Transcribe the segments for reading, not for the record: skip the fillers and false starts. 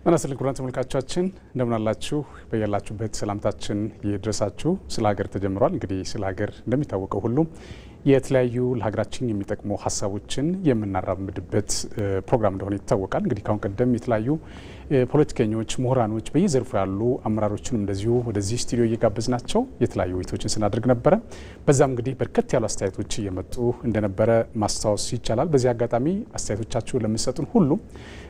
እናስልክ ኩራን ተመልካቾቻችን እንደምን አላችሁ? በያላችሁበት ሰላምታችን ይድረሳችሁ። ስለ ሀገር ተጀምሯል። እንግዲህ ስለ ሀገር እንደሚታወቀው ሁሉ የተለያዩ ለሀገራችን የሚጠቅሙ ሀሳቦችን የምናራምድበት ፕሮግራም እንደሆነ ይታወቃል። እንግዲህ ካሁን ቀደም የተለያዩ ፖለቲከኞች፣ ምሁራኖች በየዘርፉ ያሉ አመራሮችንም እንደዚሁ ወደዚህ ስቱዲዮ እየጋበዝናቸው የተለያዩ ውይይቶችን ስናደርግ ነበረ። በዛም እንግዲህ በርከት ያሉ አስተያየቶች እየመጡ እንደነበረ ማስታወስ ይቻላል። በዚህ አጋጣሚ አስተያየቶቻችሁን ለምትሰጡን ሁሉ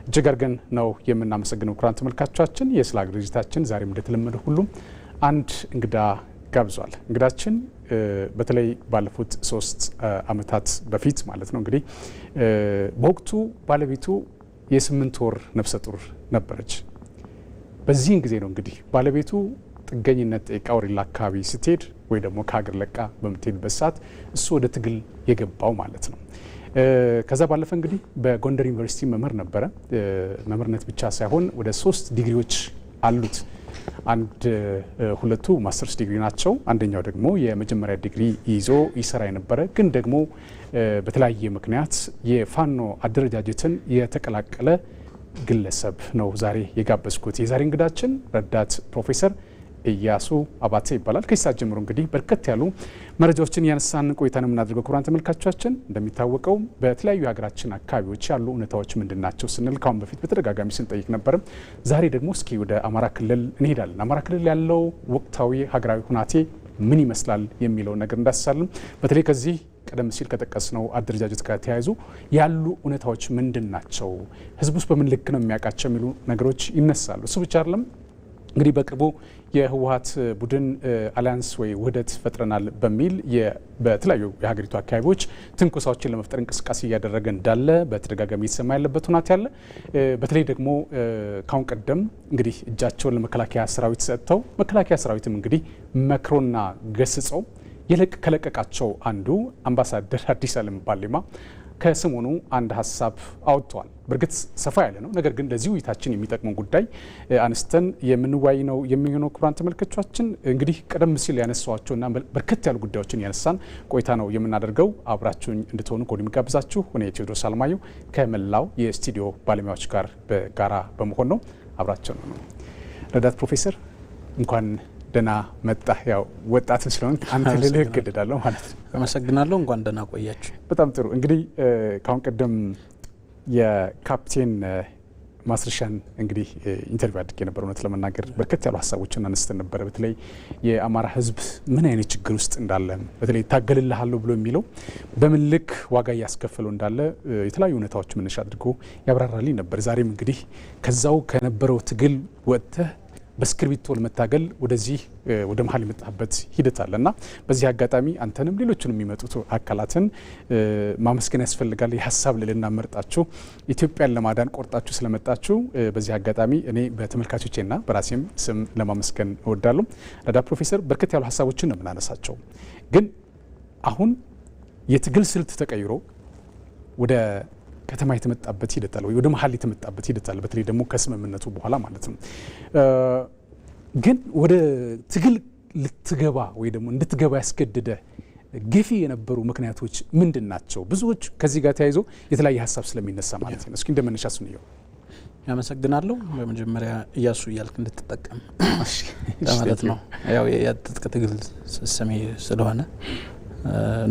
እጅግ አድርገን ነው የምናመሰግነው። ኩራን ተመልካቾቻችን የስለ ሀገር ዝግጅታችን ዛሬም እንደተለመደ ሁሉ አንድ እንግዳ ጋብዟል። እንግዳችን በተለይ ባለፉት 3 ዓመታት በፊት ማለት ነው እንግዲህ በወቅቱ ባለቤቱ የ8 ወር ነፍሰ ጡር ነበረች። በዚህን ጊዜ ነው እንግዲህ ባለቤቱ ጥገኝነት ጠይቃ ወደ አካባቢ ስትሄድ ወይ ደግሞ ከሀገር ለቃ በምትሄድበት ሰዓት እሱ ወደ ትግል የገባው ማለት ነው። ከዛ ባለፈ እንግዲህ በጎንደር ዩኒቨርሲቲ መምህር ነበረ። መምህርነት ብቻ ሳይሆን ወደ 3 ዲግሪዎች አሉት። ሁለቱ ማስተርስ ዲግሪ ናቸው። አንደኛው ደግሞ የመጀመሪያ ዲግሪ ይዞ ይሰራ የነበረ ግን ደግሞ በተለያየ ምክንያት የፋኖ አደረጃጀትን የተቀላቀለ ግለሰብ ነው ዛሬ የጋበዝኩት። የዛሬ እንግዳችን ረዳት ፕሮፌሰር ኢያሱ አባተ ይባላል። ከሳት ጀምሮ እንግዲህ በርከት ያሉ መረጃዎችን ያነሳን ቆይታን የምናደርገው ክቡራን ተመልካቾቻችን፣ እንደሚታወቀው በተለያዩ የሀገራችን አካባቢዎች ያሉ እውነታዎች ምንድናቸው ስንል ካሁን በፊት በተደጋጋሚ ስንጠይቅ ነበር። ዛሬ ደግሞ እስኪ ወደ አማራ ክልል እንሄዳለን። አማራ ክልል ያለው ወቅታዊ ሀገራዊ ሁናቴ ምን ይመስላል የሚለው ነገር እንዳስሳለን። በተለይ ከዚህ ቀደም ሲል ከጠቀስነው አደረጃጀት ጋር ተያይዞ ያሉ እውነታዎች ምንድናቸው፣ ህዝብ ውስጥ በምን ልክ ነው የሚያውቃቸው የሚሉ ነገሮች ይነሳሉ። እሱ ብቻ አይደለም እንግዲህ በቅርቡ የህወሓት ቡድን አሊያንስ ወይ ውህደት ፈጥረናል በሚል በተለያዩ የሀገሪቱ አካባቢዎች ትንኮሳዎችን ለመፍጠር እንቅስቃሴ እያደረገ እንዳለ በተደጋጋሚ የተሰማ ያለበት ሁናት ያለ። በተለይ ደግሞ ካሁን ቀደም እንግዲህ እጃቸውን ለመከላከያ ሰራዊት ሰጥተው መከላከያ ሰራዊትም እንግዲህ መክሮና ገስጸው ከለቀቃቸው አንዱ አምባሳደር አዲስ አለም ባሌማ ከሰሞኑ አንድ ሀሳብ አውጥተዋል። በእርግጥ ሰፋ ያለ ነው፣ ነገር ግን ለዚህ ውይይታችን የሚጠቅመው ጉዳይ አንስተን የምንወያይ ነው የሚሆነው። ክቡራን ተመልካቾቻችን እንግዲህ ቀደም ሲል ያነሳዋቸውና በርከት ያሉ ጉዳዮችን ያነሳን ቆይታ ነው የምናደርገው። አብራችሁኝ እንድትሆኑ ከወዲሁ ጋብዛችሁ እኔ ቴዎድሮስ አለማየሁ ከመላው የስቱዲዮ ባለሙያዎች ጋር በጋራ በመሆን ነው። አብራችሁ ነው። ረዳት ፕሮፌሰር እንኳን ደህና መጣ። ያው ወጣት ስለሆን አንተ ልልህ እገደዳለሁ ማለት ነው። አመሰግናለሁ። እንኳን ደህና ቆያችሁ። በጣም ጥሩ። እንግዲህ ካሁን ቀደም የካፕቴን ማስረሻን እንግዲህ ኢንተርቪው አድርጌ ነበር። እውነት ለመናገር በርከት ያሉ ሀሳቦችን አነስተን ነበረ። በተለይ የአማራ ሕዝብ ምን አይነት ችግር ውስጥ እንዳለ በተለይ ታገልልሃለሁ ብሎ የሚለው በምን ልክ ዋጋ እያስከፈለው እንዳለ የተለያዩ ሁኔታዎች መነሻ አድርጎ ያብራራልኝ ነበር። ዛሬም እንግዲህ ከዛው ከነበረው ትግል ወጥተህ በስክሪፕቶ ለመታገል ወደዚህ ወደ መሀል የመጣበት ሂደት አለና በዚህ አጋጣሚ አንተንም ሌሎችንም የሚመጡት አካላትን ማመስገን ያስፈልጋል። የሀሳብ ልልና መርጣችሁ ኢትዮጵያን ለማዳን ቆርጣችሁ ስለመጣችሁ በዚህ አጋጣሚ እኔ በተመልካቾቼና በራሴም ስም ለማመስገን እወዳለሁ። ረዳት ፕሮፌሰር በርከት ያሉ ሀሳቦችን ነው የምናነሳቸው፣ ግን አሁን የትግል ስልት ተቀይሮ ወደ ከተማ የተመጣበት ሂደት አለ ወይ ወደ መሀል የተመጣበት ሂደት አለ። በተለይ ደግሞ ከስምምነቱ በኋላ ማለት ነው። ግን ወደ ትግል ልትገባ ወይ ደግሞ እንድትገባ ያስገደደ ገፊ የነበሩ ምክንያቶች ምንድን ናቸው? ብዙዎች ከዚህ ጋር ተያይዞ የተለያየ ሀሳብ ስለሚነሳ ማለት ነው። እስኪ እንደመነሻ ስንየው። ያመሰግናለሁ። በመጀመሪያ ኢያሱ እያልክ እንድትጠቀም ማለት ነው። ያው የትጥቅ ትግል ስሜ ስለሆነ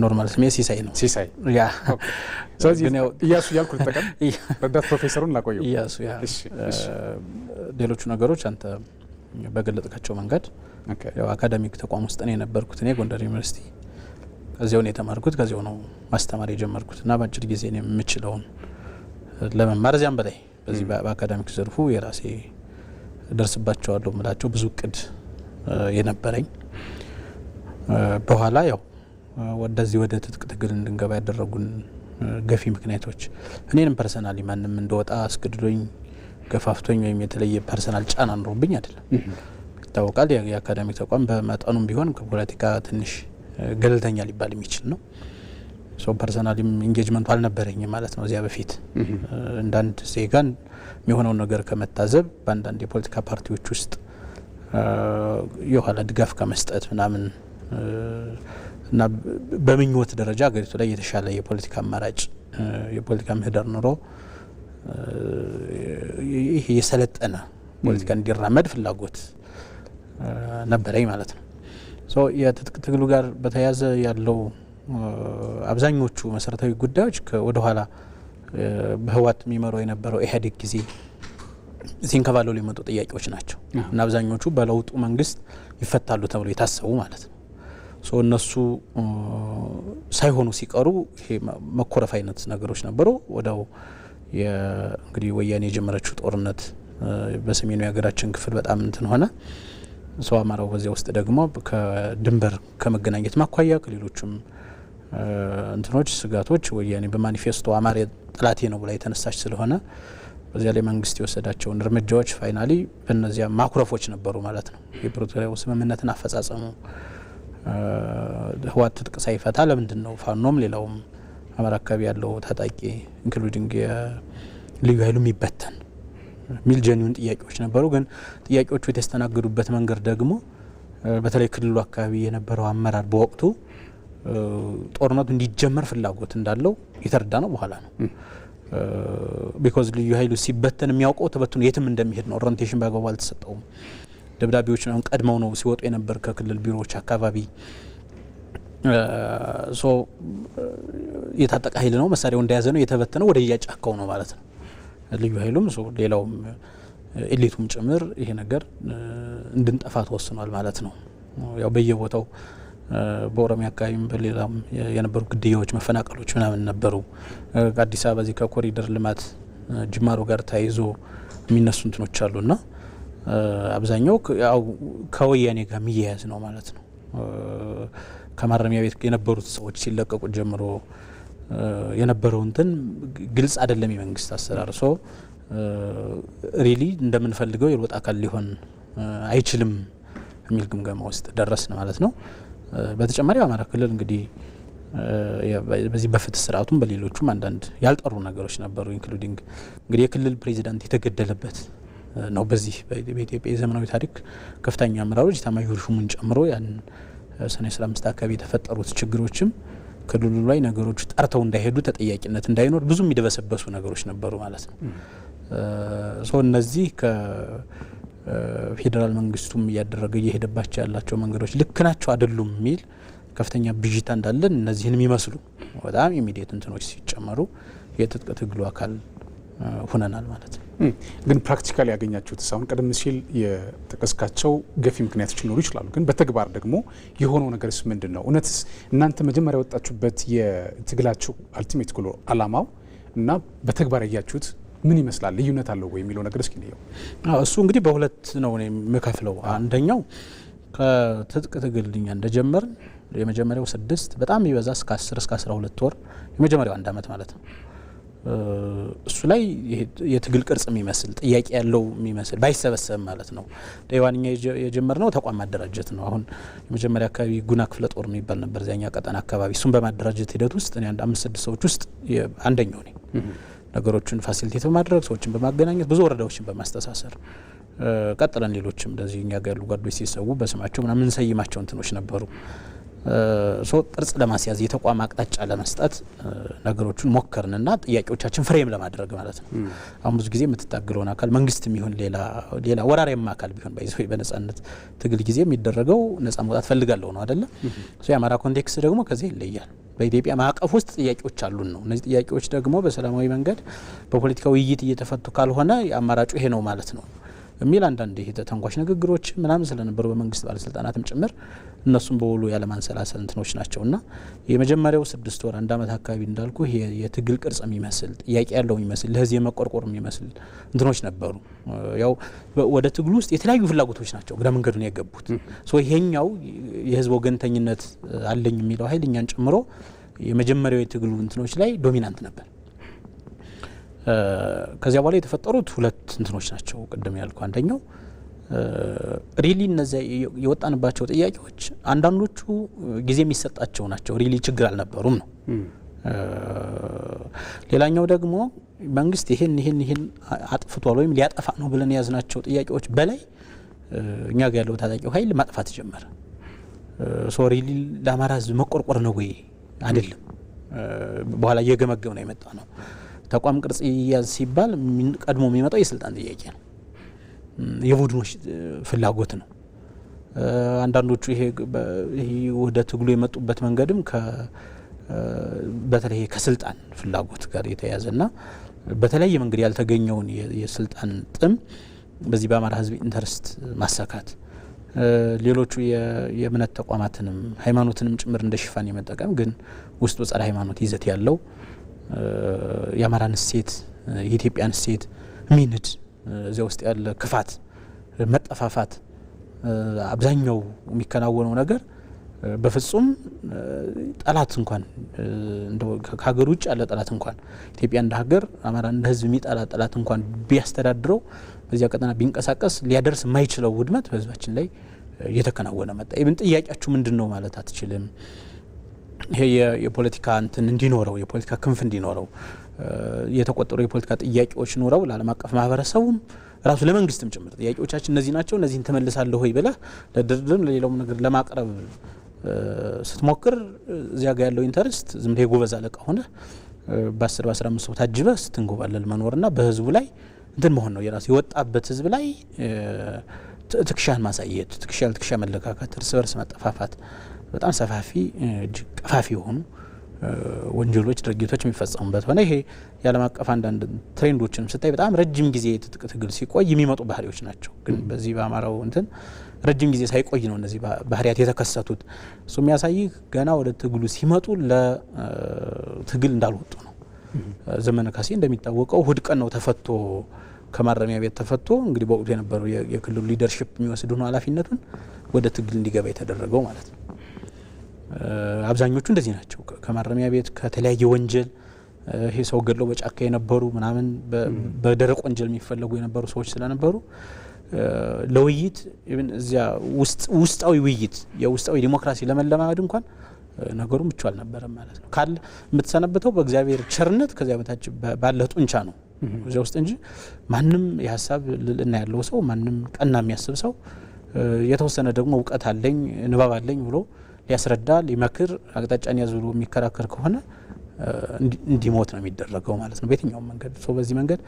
ኖርማል ስሜ ሲሳይ ነው። ሲሳይ ያ ስለዚህ ኢያሱ እያልኩ ልጠቀም። ረዳት ፕሮፌሰሩን ላቆየው። ኢያሱ ያ ሌሎቹ ነገሮች አንተ በገለጥካቸው መንገድ ያው አካዳሚክ ተቋም ውስጥ ነው የነበርኩት። እኔ ጎንደር ዩኒቨርሲቲ ከዚያው ነው የተማርኩት፣ ከዚያው ነው ማስተማር የጀመርኩት እና በአጭር ጊዜ ነው የምችለውን ለመማር እዚያም በላይ በዚህ በአካዳሚክ ዘርፉ የራሴ ደርስባቸዋለሁ የምላቸው ብዙ እቅድ የነበረኝ በኋላ ያው ወደዚህ ወደ ትጥቅ ትግል እንድንገባ ያደረጉን ገፊ ምክንያቶች እኔንም ፐርሰናሊ ማንም እንደወጣ አስገድዶኝ ገፋፍቶኝ ወይም የተለየ ፐርሰናል ጫና ኖሮብኝ አይደለም። ይታወቃል የአካዳሚክ ተቋም በመጠኑም ቢሆን ከፖለቲካ ትንሽ ገለልተኛ ሊባል የሚችል ነው። ሶ ፐርሰናሊም ኢንጌጅመንቱ አልነበረኝም ማለት ነው። እዚያ በፊት እንዳንድ ዜጋን የሚሆነውን ነገር ከመታዘብ በአንዳንድ የፖለቲካ ፓርቲዎች ውስጥ የኋላ ድጋፍ ከመስጠት ምናምን እና በምኞት ደረጃ ሀገሪቱ ላይ የተሻለ የፖለቲካ አማራጭ የፖለቲካ ምህዳር ኑሮ ይሄ የሰለጠነ ፖለቲካ እንዲራመድ ፍላጎት ነበረኝ ማለት ነው። ሶ የትጥቅ ትግሉ ጋር በተያያዘ ያለው አብዛኞቹ መሰረታዊ ጉዳዮች ወደ ኋላ በህወሓት የሚመራው የነበረው ኢህአዴግ ጊዜ ሲንከባለሉ የመጡ ጥያቄዎች ናቸው እና አብዛኞቹ በለውጡ መንግስት ይፈታሉ ተብሎ የታሰቡ ማለት ነው። ሶ እነሱ ሳይሆኑ ሲቀሩ ይሄ መኮረፍ አይነት ነገሮች ነበሩ። ወዳው እንግዲህ ወያኔ የጀመረችው ጦርነት በሰሜኑ የሀገራችን ክፍል በጣም እንትን ሆነ። ሰው አማራው በዚያ ውስጥ ደግሞ ከድንበር ከመገናኘት ማኳያ ከሌሎችም እንትኖች ስጋቶች ወያኔ በማኒፌስቶ አማራ ጥላቴ ነው ብላ የተነሳች ስለሆነ በዚያ ላይ መንግስት የወሰዳቸውን እርምጃዎች ፋይናሊ በእነዚያ ማኩረፎች ነበሩ ማለት ነው። የፕሪቶሪያው ስምምነትን አፈጻጸሙ ህወሓት ትጥቅ ሳይፈታ ለምንድን ነው ፋኖም ሌላውም አማራ አካባቢ ያለው ታጣቂ ኢንክሉዲንግ የልዩ ኃይሉ የሚበተን ሚል ጀኒውን ጥያቄዎች ነበሩ። ግን ጥያቄዎቹ የተስተናገዱበት መንገድ ደግሞ በተለይ ክልሉ አካባቢ የነበረው አመራር በወቅቱ ጦርነቱ እንዲጀመር ፍላጎት እንዳለው የተረዳ ነው በኋላ ነው። ቢኮዝ ልዩ ኃይሉ ሲበተን የሚያውቀው ተበትኖ የትም እንደሚሄድ ነው። ኦሪንቴሽን በአግባቡ አልተሰጠውም። ደብዳቤዎች ነው ቀድመው ነው ሲወጡ የነበር ከክልል ቢሮዎች አካባቢ። ሶ የታጠቀ ኃይል ነው መሳሪያው እንደያዘ ነው የተበተነው ወደ ያጫካው ነው ማለት ነው። ልዩ ኃይሉም ሌላውም ኤሊቱም ጭምር ይሄ ነገር እንድንጠፋ ተወስኗል ማለት ነው። ያው በየቦታው በኦሮሚያ አካባቢም በሌላም የነበሩ ግድያዎች፣ መፈናቀሎች ምናምን ነበሩ። አዲስ አበባ በዚህ ከኮሪደር ልማት ጅማሮ ጋር ተያይዞ የሚነሱ እንትኖች አሉና አብዛኛው ያው ከወያኔ ጋር የሚያያዝ ነው ማለት ነው። ከማረሚያ ቤት የነበሩት ሰዎች ሲለቀቁ ጀምሮ የነበረው እንትን ግልጽ አይደለም የመንግስት አሰራር። ሶ ሪሊ እንደምንፈልገው የለውጥ አካል ሊሆን አይችልም የሚል ግምገማ ውስጥ ደረስን ማለት ነው። በተጨማሪ በአማራ ክልል እንግዲህ በዚህ በፍትህ ስርዓቱም በሌሎቹም አንዳንድ ያልጠሩ ነገሮች ነበሩ። ኢንክሉዲንግ እንግዲህ የክልል ፕሬዚዳንት የተገደለበት ነው። በዚህ በኢትዮጵያ የዘመናዊ ታሪክ ከፍተኛ አመራሮች ኤታማዦር ሹሙን ጨምሮ ያን ሰኔ 15 አካባቢ የተፈጠሩት ችግሮችም ክልሉ ላይ ነገሮች ጠርተው እንዳይሄዱ ተጠያቂነት እንዳይኖር ብዙ የሚደበሰበሱ ነገሮች ነበሩ ማለት ነው። ሶ እነዚህ ፌዴራል መንግስቱም እያደረገ እየሄደባቸው ያላቸው መንገዶች ልክ ናቸው አይደሉም የሚል ከፍተኛ ብዥታ እንዳለን እነዚህን የሚመስሉ በጣም ኢሚዲየት እንትኖች ሲጨመሩ የትጥቅ ትግሉ አካል ሆነናል ማለት ነው። ግን ፕራክቲካሊ ያገኛችሁት አሁን ቀደም ሲል የጠቀስካቸው ገፊ ምክንያቶች ሊኖሩ ይችላሉ። ግን በተግባር ደግሞ የሆነው ነገርስ ምንድን ነው? እውነትስ እናንተ መጀመሪያ የወጣችሁበት የትግላችሁ አልቲሜት ጎል አላማው እና በተግባር ያያችሁት ምን ይመስላል? ልዩነት አለው ወይ የሚለው ነገር እስኪ ነው። እሱ እንግዲህ በሁለት ነው እኔ የምከፍለው። አንደኛው ከትጥቅ ትግል እኛ እንደጀመርን የመጀመሪያው 6 በጣም ይበዛ እስከ 10 እስከ 12 ወር የመጀመሪያው 1 አመት ማለት ነው። እሱ ላይ የትግል ቅርጽ የሚመስል ጥያቄ ያለው የሚመስል ባይሰበሰብ ማለት ነው። ዳይዋንኛ የጀመርነው ተቋም ማደራጀት ነው። አሁን የመጀመሪያ አካባቢ ጉና ክፍለ ጦር የሚባል ነበር እዚያኛ ቀጠና አካባቢ። እሱን በማደራጀት ሂደት ውስጥ እኔ 5-6 ሰዎች ውስጥ አንደኛው ነኝ። ነገሮችን ፋሲሊቴት በማድረግ ሰዎችን በማገናኘት ብዙ ወረዳዎችን በማስተሳሰር ቀጥለን ሌሎችም እንደዚህ እኛ ጋር ያሉ ጓዶች ሲሰዉ በስማቸው ምናምን እንሰይማቸው እንትኖች ነበሩ። ሶ ቅርጽ ለማስያዝ የተቋም አቅጣጫ ለመስጠት ነገሮችን ሞከርንና ጥያቄዎቻችን ፍሬም ለማድረግ ማለት ነው። አሁን ብዙ ጊዜ የምትታገለውን አካል መንግስት የሚሆን ሌላ ወራሪያማ አካል ቢሆን ባይዘው በነጻነት ትግል ጊዜ የሚደረገው ነጻ መውጣት ፈልጋለሁ ነው አይደለ? ሶ የአማራ ኮንቴክስት ደግሞ ከዚህ ይለያል። በኢትዮጵያ ማዕቀፍ ውስጥ ጥያቄዎች አሉን ነው። እነዚህ ጥያቄዎች ደግሞ በሰላማዊ መንገድ በፖለቲካ ውይይት እየተፈቱ ካልሆነ የአማራጩ ይሄ ነው ማለት ነው የሚል አንዳንድ ይሄ ተንኳሽ ንግግሮች ምናምን ስለነበሩ በመንግስት ባለስልጣናትም ጭምር እነሱም በውሉ ያለማንሰላሰል እንትኖች ናቸውና የመጀመሪያው 6 ወር 1 አመት አካባቢ እንዳልኩ የትግል ቅርጽ የሚመስል ጥያቄ ያለው የሚመስል ለህዝብ የመቆርቆር የሚመስል እንትኖች ነበሩ። ያው ወደ ትግሉ ውስጥ የተለያዩ ፍላጎቶች ናቸው ግራ መንገዱን የገቡት። ሶ ይሄኛው የህዝብ ወገንተኝነት አለኝ የሚለው ኃይል እኛን ጨምሮ የመጀመሪያው የትግሉ እንትኖች ላይ ዶሚናንት ነበር። ከዚያ በኋላ የተፈጠሩት 2 እንትኖች ናቸው ቅድም ያልኩ። አንደኛው ሪሊ እነዚያ የወጣንባቸው ጥያቄዎች አንዳንዶቹ ጊዜ የሚሰጣቸው ናቸው፣ ሪሊ ችግር አልነበሩም ነው። ሌላኛው ደግሞ መንግስት ይሄን አጥፍቷል ወይም ሊያጠፋ ነው ብለን የያዝናቸው ጥያቄዎች በላይ እኛ ጋር ያለው ታጣቂው ኃይል ማጥፋት ጀመረ። ሶ ሪሊ ለአማራ ህዝብ መቆርቆር ነው ወይ አይደለም፣ በኋላ እየገመገም ነው የመጣ ነው። ተቋም ቅርጽ ይያዝ ሲባል ቀድሞ የሚመጣው የስልጣን ጥያቄ ነው፣ የቡድኖች ፍላጎት ነው። አንዳንዶቹ ይሄ ወደ ትግሉ የመጡበት መንገድም በተለይ ከስልጣን ፍላጎት ጋር የተያያዘና በተለያየ መንገድ ያልተገኘውን የስልጣን ጥም በዚህ በአማራ ሕዝብ ኢንተረስት ማሳካት፣ ሌሎቹ የእምነት ተቋማትንም ሃይማኖትንም ጭምር እንደ ሽፋን የመጠቀም ግን ውስጡ ጸረ ሃይማኖት ይዘት ያለው የአማራን እሴት የኢትዮጵያን እሴት ሚንድ እዚያ ውስጥ ያለ ክፋት፣ መጠፋፋት አብዛኛው የሚከናወነው ነገር በፍጹም ጠላት እንኳን እንደው ከሀገር ውጭ ያለ ጠላት እንኳን ኢትዮጵያ እንደ ሀገር አማራ እንደ ህዝብ የሚጠላ ጠላት እንኳን ቢያስተዳድረው በዚያ ቀጠና ቢንቀሳቀስ ሊያደርስ የማይችለው ውድመት በህዝባችን ላይ እየተከናወነ መጣ። ኢብን ጥያቄያችሁ ምንድነው ማለት አትችልም። ይሄ የፖለቲካ እንትን እንዲኖረው የፖለቲካ ክንፍ እንዲኖረው የተቆጠሩ የፖለቲካ ጥያቄዎች ኖረው ለዓለም አቀፍ ማህበረሰቡም ራሱ ለመንግስትም ጭምር ጥያቄዎቻችን እነዚህ ናቸው፣ እነዚህን ተመልሳለሁ ሆይ ብለህ ለድርድርም ለሌላውም ነገር ለማቅረብ ስትሞክር እዚያ ጋር ያለው ኢንተረስት ዝም ብለህ ጎበዝ አለቃ ሆነ በ10 በ15 ሰው ታጅበህ ስትንጎባለል መኖርና በህዝቡ ላይ እንትን መሆን ነው። የራሱ የወጣበት ህዝብ ላይ ትክሻን ማሳየት፣ ትክሻ መለካከት፣ እርስ በርስ መጠፋፋት፣ በጣም ሰፋፊ እጅግ ቀፋፊ የሆኑ ወንጀሎች ድርጊቶች የሚፈጸሙበት ሆነ። ይሄ የዓለም አቀፍ አንዳንድ ትሬንዶችንም ስታይ በጣም ረጅም ጊዜ የትጥቅ ትግል ሲቆይ የሚመጡ ባህሪዎች ናቸው። ግን በዚህ በአማራው እንትን ረጅም ጊዜ ሳይቆይ ነው እነዚህ ባህሪያት የተከሰቱት። እሱ የሚያሳይ ገና ወደ ትግሉ ሲመጡ ለትግል እንዳልወጡ ነው። ዘመነ ካሴ እንደሚታወቀው እሁድ ቀን ነው ተፈቶ ከማረሚያ ቤት ተፈቶ እንግዲህ በወቅቱ የነበረው የክልሉ ሊደርሺፕ የሚወስድ ሆኖ ኃላፊነቱን ወደ ትግል እንዲገባ የተደረገው ማለት ነው። አብዛኞቹ እንደዚህ ናቸው። ከማረሚያ ቤት ከተለያየ ወንጀል ይሄ ሰው ገድለው በጫካ የነበሩ ምናምን በደረቅ ወንጀል የሚፈለጉ የነበሩ ሰዎች ስለነበሩ ለውይይት እዚያ ውስጣዊ ውይይት የውስጣዊ ዲሞክራሲ ለመለማመድ እንኳን ነገሩ ምቹ አልነበረም ማለት ነው። ካለ የምትሰነበተው በእግዚአብሔር ቸርነት ከዚያ በታች ባለ ጡንቻ ነው እዚያ ውስጥ እንጂ ማንም የሀሳብ ልዕልና ያለው ሰው ማንም ቀና የሚያስብ ሰው የተወሰነ ደግሞ እውቀት አለኝ ንባብ አለኝ ብሎ ሊያስረዳ ሊመክር አቅጣጫን ያዝ ብሎ የሚከራከር ከሆነ እንዲሞት ነው የሚደረገው ማለት ነው በየትኛውም መንገድ። በዚህ መንገድ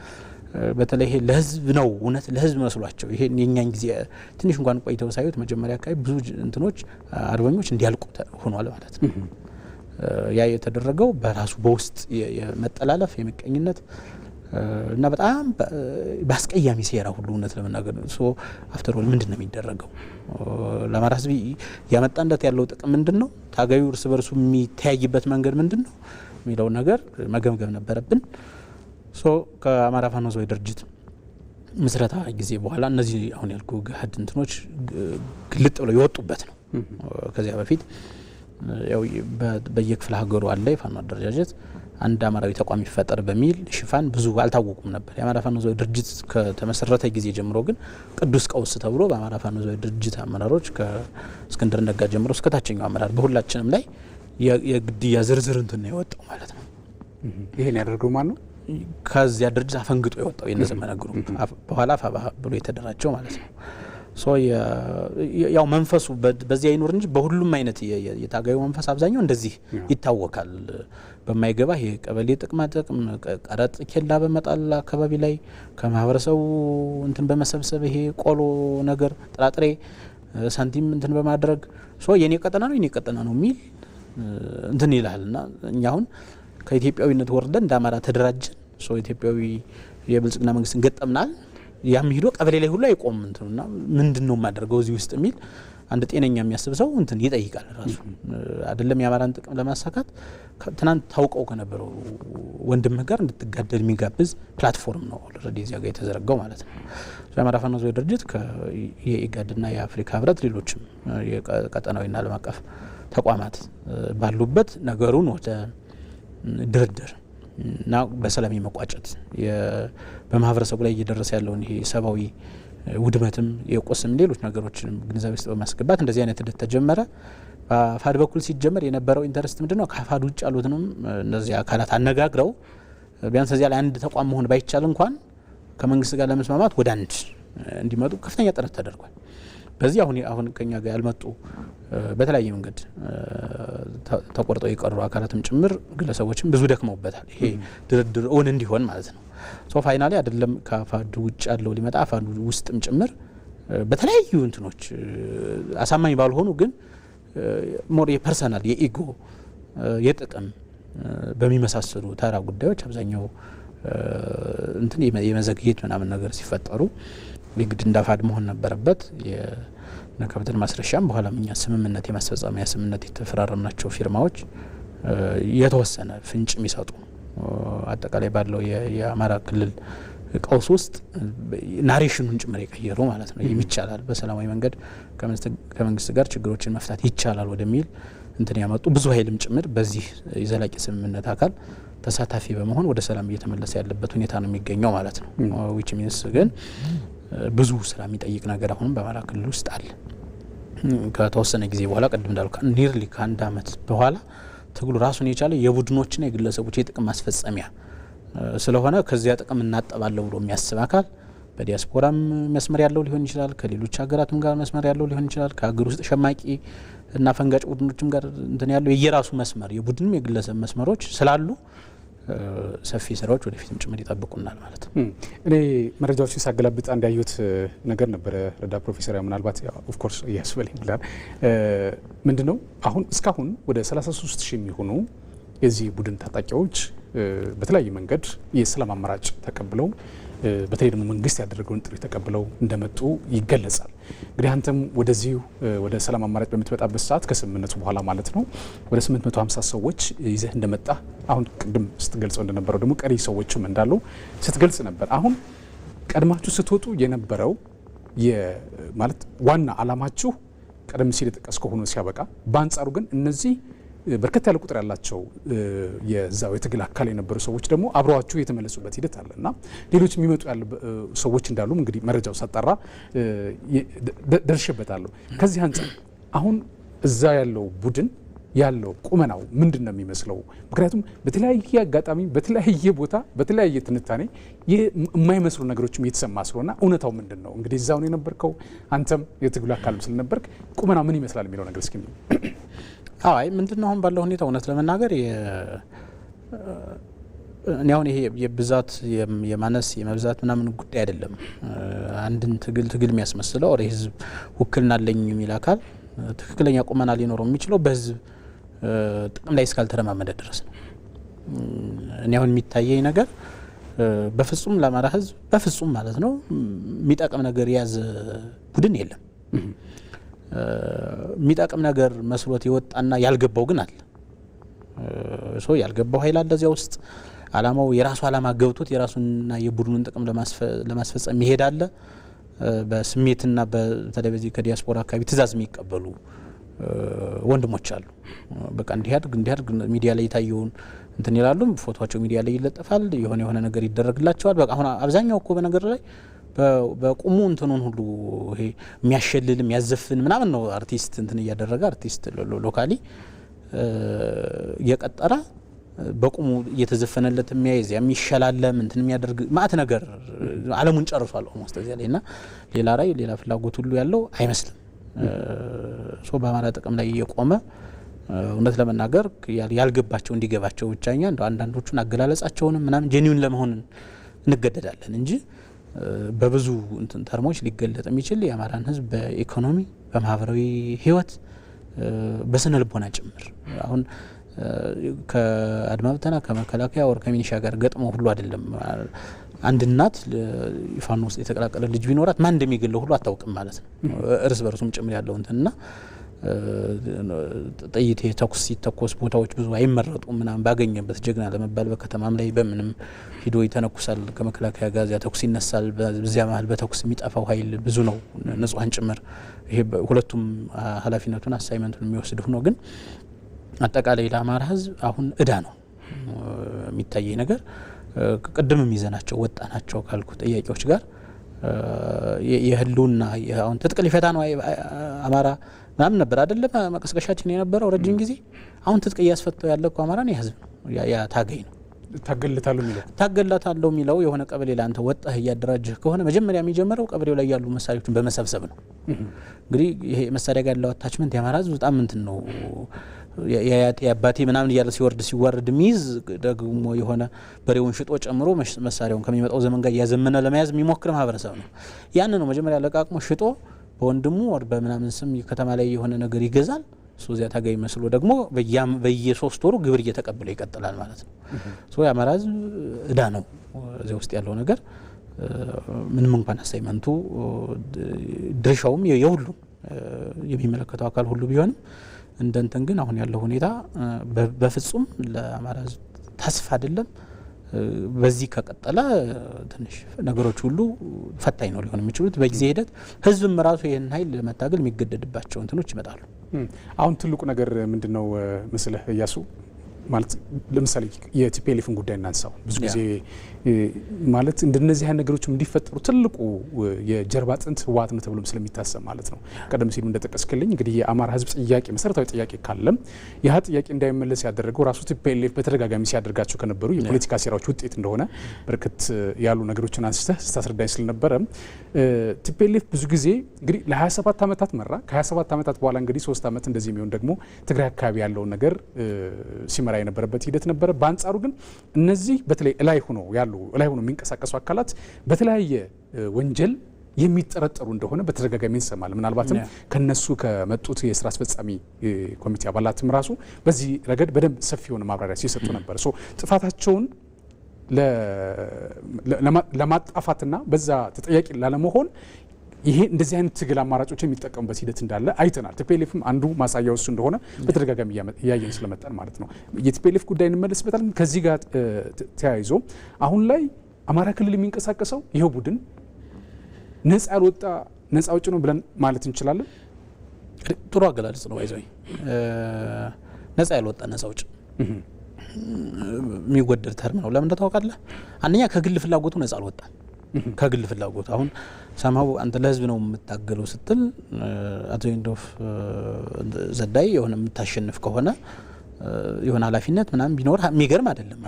በተለይ ይሄ ለህዝብ ነው እውነት ለህዝብ መስሏቸው ይሄ የኛን ጊዜ ትንሽ እንኳን ቆይተው ሳይሆት መጀመሪያ አካባቢ ብዙ እንትኖች አርበኞች እንዲያልቁ ሆኗል ማለት ነው። ያ የተደረገው በራሱ በውስጥ የመጠላለፍ የምቀኝነት እና በጣም በአስቀያሚ ሴራ ሁሉ እውነት ለመናገር አፍተር ኦል ምንድን ነው የሚደረገው? ለአማራ ህዝብ ያመጣለት ያለው ጥቅም ምንድን ነው? ታጋዩ እርስ በርሱ የሚተያይበት መንገድ ምንድን ነው የሚለው ነገር መገምገም ነበረብን። ከአማራ ፋኖ ህዝባዊ ድርጅት ምስረታ ጊዜ በኋላ እነዚህ አሁን ያልኩ ገሀድ እንትኖች ግልጥ ብለው የወጡበት ነው። ከዚያ በፊት ያው በየክፍለ ሀገሩ አለ የፋኖ አደረጃጀት አንድ አማራዊ ተቋም ይፈጠር በሚል ሽፋን ብዙ አልታወቁም ነበር። የአማራ ፋኖ ህዝባዊ ድርጅት ከተመሰረተ ጊዜ ጀምሮ ግን ቅዱስ ቀውስ ተብሎ በአማራ ፋኖ ህዝባዊ ድርጅት አመራሮች ከእስክንድር ነጋ ጀምሮ እስከ ታችኛው አመራር በሁላችንም ላይ የግድያ ዝርዝር እንትን ነው የወጣው ማለት ነው። ይሄን ያደርገው ማን ነው? ከዚያ ድርጅት አፈንግጦ የወጣው የነዘመነ ግሩፕ በኋላ ፋባ ብሎ የተደራጀው ማለት ነው። ያው መንፈሱ በዚያ ይኖር እንጂ በሁሉም አይነት የታጋዩ መንፈስ አብዛኛው እንደዚህ ይታወቃል። በማይገባ ይሄ ቀበሌ ጥቅማ ጥቅም ቀረጥ ኬላ በመጣል አካባቢ ላይ ከማህበረሰቡ እንትን በመሰብሰብ ይሄ ቆሎ ነገር ጥራጥሬ ሳንቲም እንትን በማድረግ የኔ ቀጠና ነው የሚል እንትን ይላልና እኛ አሁን ከኢትዮጵያዊነት ወርደን እንደ አማራ ተደራጀን ኢትዮጵያዊ የብልጽግና መንግስትን ገጠምናል። ያም ሄዶ ቀበሌ ላይ ሁሉ አይቆም እንትኑና ምንድነው ማድረገው እዚህ ውስጥ የሚል አንድ ጤነኛ የሚያስብ ሰው እንትን ይጠይቃል። ራሱ አይደለም የአማራን ጥቅም ለማሳካት ትናንት ታውቀው ከነበረው ወንድምህ ጋር እንድትጋደል የሚጋብዝ ፕላትፎርም ነው ኦልሬዲ እዚያ ጋር የተዘረጋው ማለት ነው። የአማራ ፋኖ ህዝባዊ ድርጅት የኢጋድና የአፍሪካ ህብረት ሌሎችም የቀጠናዊና ዓለም አቀፍ ተቋማት ባሉበት ነገሩን ወደ ድርድር እና በሰላም መቋጨት በማህበረሰቡ ላይ እየደረሰ ያለውን ይሄ ሰብአዊ ውድመትም የቆስም ሌሎች ነገሮችንም ግንዛቤ ውስጥ በማስገባት እንደዚህ አይነት ሂደት ተጀመረ። በአፋድ በኩል ሲጀመር የነበረው ኢንተረስት ምንድነው? ከአፋድ ውጭ ያሉትንም እነዚህ አካላት አነጋግረው ቢያንስ እዚያ ላይ አንድ ተቋም መሆን ባይቻል እንኳን ከመንግስት ጋር ለመስማማት ወደ አንድ እንዲመጡ ከፍተኛ ጥረት ተደርጓል። በዚህ አሁን ከኛ ጋር ያልመጡ በተለያየ መንገድ ተቆርጠው የቀሩ አካላትም ጭምር ግለሰቦችም ብዙ ደክመውበታል። ይሄ ድርድር እውን እንዲሆን ማለት ነው። ሶ ፋይናሊ አይደለም ከአፋዱ ውጭ ያለው ሊመጣ አፋዱ ውስጥም ጭምር በተለያዩ እንትኖች አሳማኝ ባልሆኑ ግን ሞር የፐርሰናል የኢጎ የጥቅም በሚመሳሰሉ ተራ ጉዳዮች አብዛኛው እንትን የመዘግየት ምናምን ነገር ሲፈጠሩ የግድ እንዳፋድ መሆን ነበረበት። የነካብተን ማስረሻም በኋላ እኛ ስምምነት የማስፈጸሚያ ስምምነት የተፈራረምናቸው ፊርማዎች የተወሰነ ፍንጭ የሚሰጡ አጠቃላይ ባለው የአማራ ክልል ቀውስ ውስጥ ናሬሽኑን ጭምር የቀየሩ ማለት ነው። የሚቻላል በሰላማዊ መንገድ ከመንግስት ጋር ችግሮችን መፍታት ይቻላል ወደሚል እንትን ያመጡ ብዙ ኃይልም ጭምር በዚህ የዘላቂ ስምምነት አካል ተሳታፊ በመሆን ወደ ሰላም እየተመለሰ ያለበት ሁኔታ ነው የሚገኘው ማለት ነው። ዊች ሚንስ ግን ብዙ ስራ የሚጠይቅ ነገር አሁንም በአማራ ክልል ውስጥ አለ። ከተወሰነ ጊዜ በኋላ ቅድም እንዳልኩ ኒርሊ ከአንድ አመት በኋላ ትግሉ ራሱን የቻለ የቡድኖችና የግለሰቦች የጥቅም ማስፈጸሚያ ስለሆነ ከዚያ ጥቅም እናጠባለው ብሎ የሚያስብ አካል በዲያስፖራም መስመር ያለው ሊሆን ይችላል፣ ከሌሎች ሀገራትም ጋር መስመር ያለው ሊሆን ይችላል፣ ከሀገር ውስጥ ሸማቂ እና ፈንጋጭ ቡድኖችም ጋር እንትን ያለው የየራሱ መስመር የቡድንም የግለሰብ መስመሮች ስላሉ ሰፊ ስራዎች ወደፊትም ጭምር ይጠብቁናል ማለት ነው። እኔ መረጃዎችን ሳገላብጥ እንዳዩት ነገር ነበረ ረዳ ፕሮፌሰር ምናልባት ኦፍ ኮርስ ያስበል ይላል ምንድነው አሁን እስካሁን ወደ 33000 የሚሆኑ የዚህ ቡድን ታጣቂዎች በተለያየ መንገድ የሰላም አማራጭ ተቀብለው በተለይ ደግሞ መንግስት ያደረገውን ጥሪ ተቀብለው እንደመጡ ይገለጻል። እንግዲህ አንተም ወደዚህ ወደ ሰላም አማራጭ በምትመጣበት ሰዓት ከስምምነቱ በኋላ ማለት ነው ወደ 850 ሰዎች ይዘህ እንደመጣ አሁን ቅድም ስትገልጸው እንደነበረው ደግሞ ቀሪ ሰዎችም እንዳሉ ስትገልጽ ነበር። አሁን ቀድማችሁ ስትወጡ የነበረው ማለት ዋና አላማችሁ ቀደም ሲል የጠቀስከው ሆኖ ሲያበቃ በአንጻሩ ግን እነዚህ በርከት ያለ ቁጥር ያላቸው የዛው የትግል አካል የነበሩ ሰዎች ደግሞ አብረዋችሁ የተመለሱበት ሂደት አለና ሌሎች የሚመጡ ያሉ ሰዎች እንዳሉ እንግዲህ መረጃው ሳጣራ ደርሼበታለሁ። ከዚህ አንጻር አሁን እዛ ያለው ቡድን ያለው ቁመናው ምንድነው የሚመስለው? ምክንያቱም በተለያየ አጋጣሚ በተለያየ ቦታ በተለያየ ትንታኔ የማይመስሉ ነገሮችም እየተሰማ ስለሆነ እውነታው ምንድነው? እንግዲህ እዛው ነው የነበርከው አንተም የትግሉ አካልም ስለነበርክ ቁመናው ምን ይመስላል የሚለው ነገር እስኪ አይ ምንድነው አሁን ባለው ሁኔታ እውነት ለመናገር እኔ አሁን ይሄ የብዛት የማነስ የመብዛት ምናምን ጉዳይ አይደለም። አንድን ትግል የሚያስመስለው ኦር ህዝብ ውክልና አለኝ የሚል አካል ትክክለኛ ቁመና ሊኖረው የሚችለው በህዝብ ጥቅም ላይ እስካልተረማመደ ድረስ ነው። እኔ አሁን የሚታየኝ ነገር በፍጹም ለአማራ ህዝብ በፍጹም ማለት ነው የሚጠቅም ነገር የያዘ ቡድን የለም። የሚጠቅም ነገር መስሎት የወጣና ያልገባው ግን አለ። ያልገባው ኃይል አለ እዚያ ውስጥ አላማው የራሱ አላማ ገብቶት የራሱንና የቡድኑን ጥቅም ለማስፈጸም ይሄዳል። በስሜትና በተለይ በዚህ ከዲያስፖራ አካባቢ ትእዛዝ የሚቀበሉ ወንድሞች አሉ። በቃ እንዲያድግ ሚዲያ ላይ የታየውን እንትን ይላሉ፣ ፎቶቸው ሚዲያ ላይ ይለጠፋል፣ የሆነ ነገር ይደረግላቸዋል። በቃ አሁን አብዛኛው እኮ በነገር ላይ በቁሙ እንትኑን ሁሉ ይሄ የሚያሸልል የሚያዘፍን ምናምን ነው አርቲስት እንትን እያደረገ አርቲስት ሎካሊ እየቀጠረ በቁሙ እየተዘፈነለት የሚያይዝ የሚሸላለም እንትን የሚያደርግ ማአት ነገር ዓለሙን ጨርሷል ኦልሞስት እዚያ ላይና ሌላ ፍላጎት ሁሉ ያለው አይመስልም። በአማራ ጥቅም ላይ የቆመ እውነት ለመናገር ያልገባቸው እንዲገባቸው ብቻኛ እንደ አንዳንዶቹን አገላለጻቸውንም ምናምን ጄኒውን ለመሆን እንገደዳለን እንጂ በብዙ እንትን ተርሞች ሊገለጥ የሚችል የአማራን ህዝብ በኢኮኖሚ በማህበራዊ ህይወት በስነ ልቦና ጭምር አሁን ከአድማ ብተና ከመከላከያ ወር ከሚኒሻ ጋር ገጥሞ ሁሉ አይደለም። አንድ እናት ፋኖ ውስጥ የተቀላቀለ ልጅ ቢኖራት ማን እንደሚገለው ሁሉ አታውቅም ማለት ነው። እርስ በርሱም ጭምር ያለው እንትና ጥይት ተኩስ ሲተኮስ ቦታዎች ብዙ አይመረጡም ምናምን ባገኘበት ጀግና ለመባል በከተማም ላይ በምንም ሂዶ ይተነኩሳል። ከመከላከያ ጋር ያ ተኩስ ይነሳል። በዚያ መሀል በተኩስ የሚጠፋው ኃይል ብዙ ነው፣ ንጹሃን ጭምር። ይሄ ሁለቱም ኃላፊነቱን አሳይመንቱን የሚወስድ ሆኖ ግን አጠቃላይ ለአማራ ህዝብ አሁን እዳ ነው የሚታየኝ ነገር። ቅድምም ይዘናቸው ወጣናቸው ካልኩ ጥያቄዎች ጋር የህልውና አሁን ትጥቅ ሊፈታ ነው አማራ ምናምን ነበር አይደለም መቀስቀሻችን የነበረው ረጅም ጊዜ። አሁን ትጥቅ እያስፈታው ያለ እኮ አማራ ነው ህዝብ ነው፣ ያ ታገኝ ነው። ታገላታለሁ የሚለው የሆነ ቀበሌ ላይ አንተ ወጣህ እያደራጀህ ከሆነ መጀመሪያ የሚጀምረው ቀበሌው ላይ ያሉ መሳሪያዎችን በመሰብሰብ ነው። እንግዲህ ይሄ መሳሪያ ጋር ያለው አታችመንት የአማራ ህዝብ በጣም እንትን ነው። የአባቴ ምናምን እያለ ሲወርድ ሚዝ ደግሞ የሆነ በሬውን ሽጦ ጨምሮ መሳሪያውን ከሚመጣው ዘመን ጋር እያዘመነ ለመያዝ የሚሞክር ማህበረሰብ ነው። ያን ነው መጀመሪያ ለቃቅሞ ሽጦ በወንድሙ ወር በምናምን ስም ከተማ ላይ የሆነ ነገር ይገዛል። ሶ ዚያ ታጋይ መስሎ ደግሞ በየ3 ወሩ ግብር እየተቀበለ ይቀጥላል ማለት ነው። ሶ የአማራ ህዝብ እዳ ነው እዚያ ውስጥ ያለው ነገር። ምንም እንኳን አሳይመንቱ ድርሻውም የሁሉም የሚመለከተው አካል ሁሉ ቢሆንም እንደንተን ግን አሁን ያለው ሁኔታ በፍጹም ለአማራ ህዝብ ተስፋ አይደለም። በዚህ ከቀጠለ ትንሽ ነገሮች ሁሉ ፈታኝ ነው ሊሆን የሚችሉት። በጊዜ ሂደት ህዝብም ራሱ ይሄን ኃይል ለመታገል የሚገደድባቸው እንትኖች ይመጣሉ። አሁን ትልቁ ነገር ምንድነው መስለህ እያሱ ማለት ለምሳሌ የቲፒኤልኤፍን ጉዳይ እናንሳው። ብዙ ጊዜ ማለት እንደነዚህ አይነት ነገሮች እንዲፈጠሩ ትልቁ የጀርባ አጥንት ህወሓት ነው ተብሎም ስለሚታሰብ ማለት ነው። ቀደም ሲል እንደጠቀስክልኝ እንግዲህ የአማራ ህዝብ ጥያቄ መሰረታዊ ጥያቄ ካለም ያ ጥያቄ እንዳይመለስ ያደረገው ራሱ ቲፒኤልኤፍ በተደጋጋሚ ሲያደርጋቸው ከነበሩ የፖለቲካ ሴራዎች ውጤት እንደሆነ በርከት ያሉ ነገሮችን አንስተህ ስታስረዳኝ ስለነበረ ቲፒኤልኤፍ ብዙ ጊዜ እንግዲህ ለ27 ዓመታት መራ። ከ27 ዓመታት በኋላ እንግዲህ 3 ዓመት እንደዚህ የሚሆን ደግሞ ትግራይ አካባቢ ያለውን ነገር ሲመራ የነበረበት ሂደት ነበረ። በአንጻሩ ግን እነዚህ በተለይ ላይ ሆኖ የሚንቀሳቀሱ አካላት በተለያየ ወንጀል የሚጠረጠሩ እንደሆነ በተደጋጋሚ እንሰማለን። ምናልባትም ከነሱ ከመጡት የስራ አስፈጻሚ ኮሚቴ አባላትም ራሱ በዚህ ረገድ በደንብ ሰፊ የሆነ ማብራሪያ ሲሰጡ ነበር። ሶ ጥፋታቸውን ለማጣፋትና በዛ ተጠያቂ ላለመሆን ይሄ እንደዚህ አይነት ትግል አማራጮች የሚጠቀሙበት ሂደት እንዳለ አይተናል። ቲፒኤልኤፍም አንዱ ማሳያው እሱ እንደሆነ በተደጋጋሚ እያየን ስለመጣን ማለት ነው። የቲፒኤልኤፍ ጉዳይ እንመለስበታለን። ከዚህ ጋር ተያይዞ አሁን ላይ አማራ ክልል የሚንቀሳቀሰው ይሄው ቡድን ነፃ ያልወጣ ነፃ አውጪ ነው ብለን ማለት እንችላለን። ጥሩ አገላለጽ ነው። አይዞኝ ነፃ ያልወጣ ነፃ አውጪ የሚወደድ ተርም ነው። ለምን ታውቃለህ? አንደኛ ከግል ፍላጎቱ ነፃ አልወጣም። ከግል ፍላጎቱ አሁን ሰማው አንተ ለህዝብ ነው የምታገለው ስትል አቶ ኢንዶፍ ዘዳይ የሆነ የምታሸንፍ ከሆነ የሆነ ኃላፊነት ምናምን ቢኖር የሚገርም አይደለም።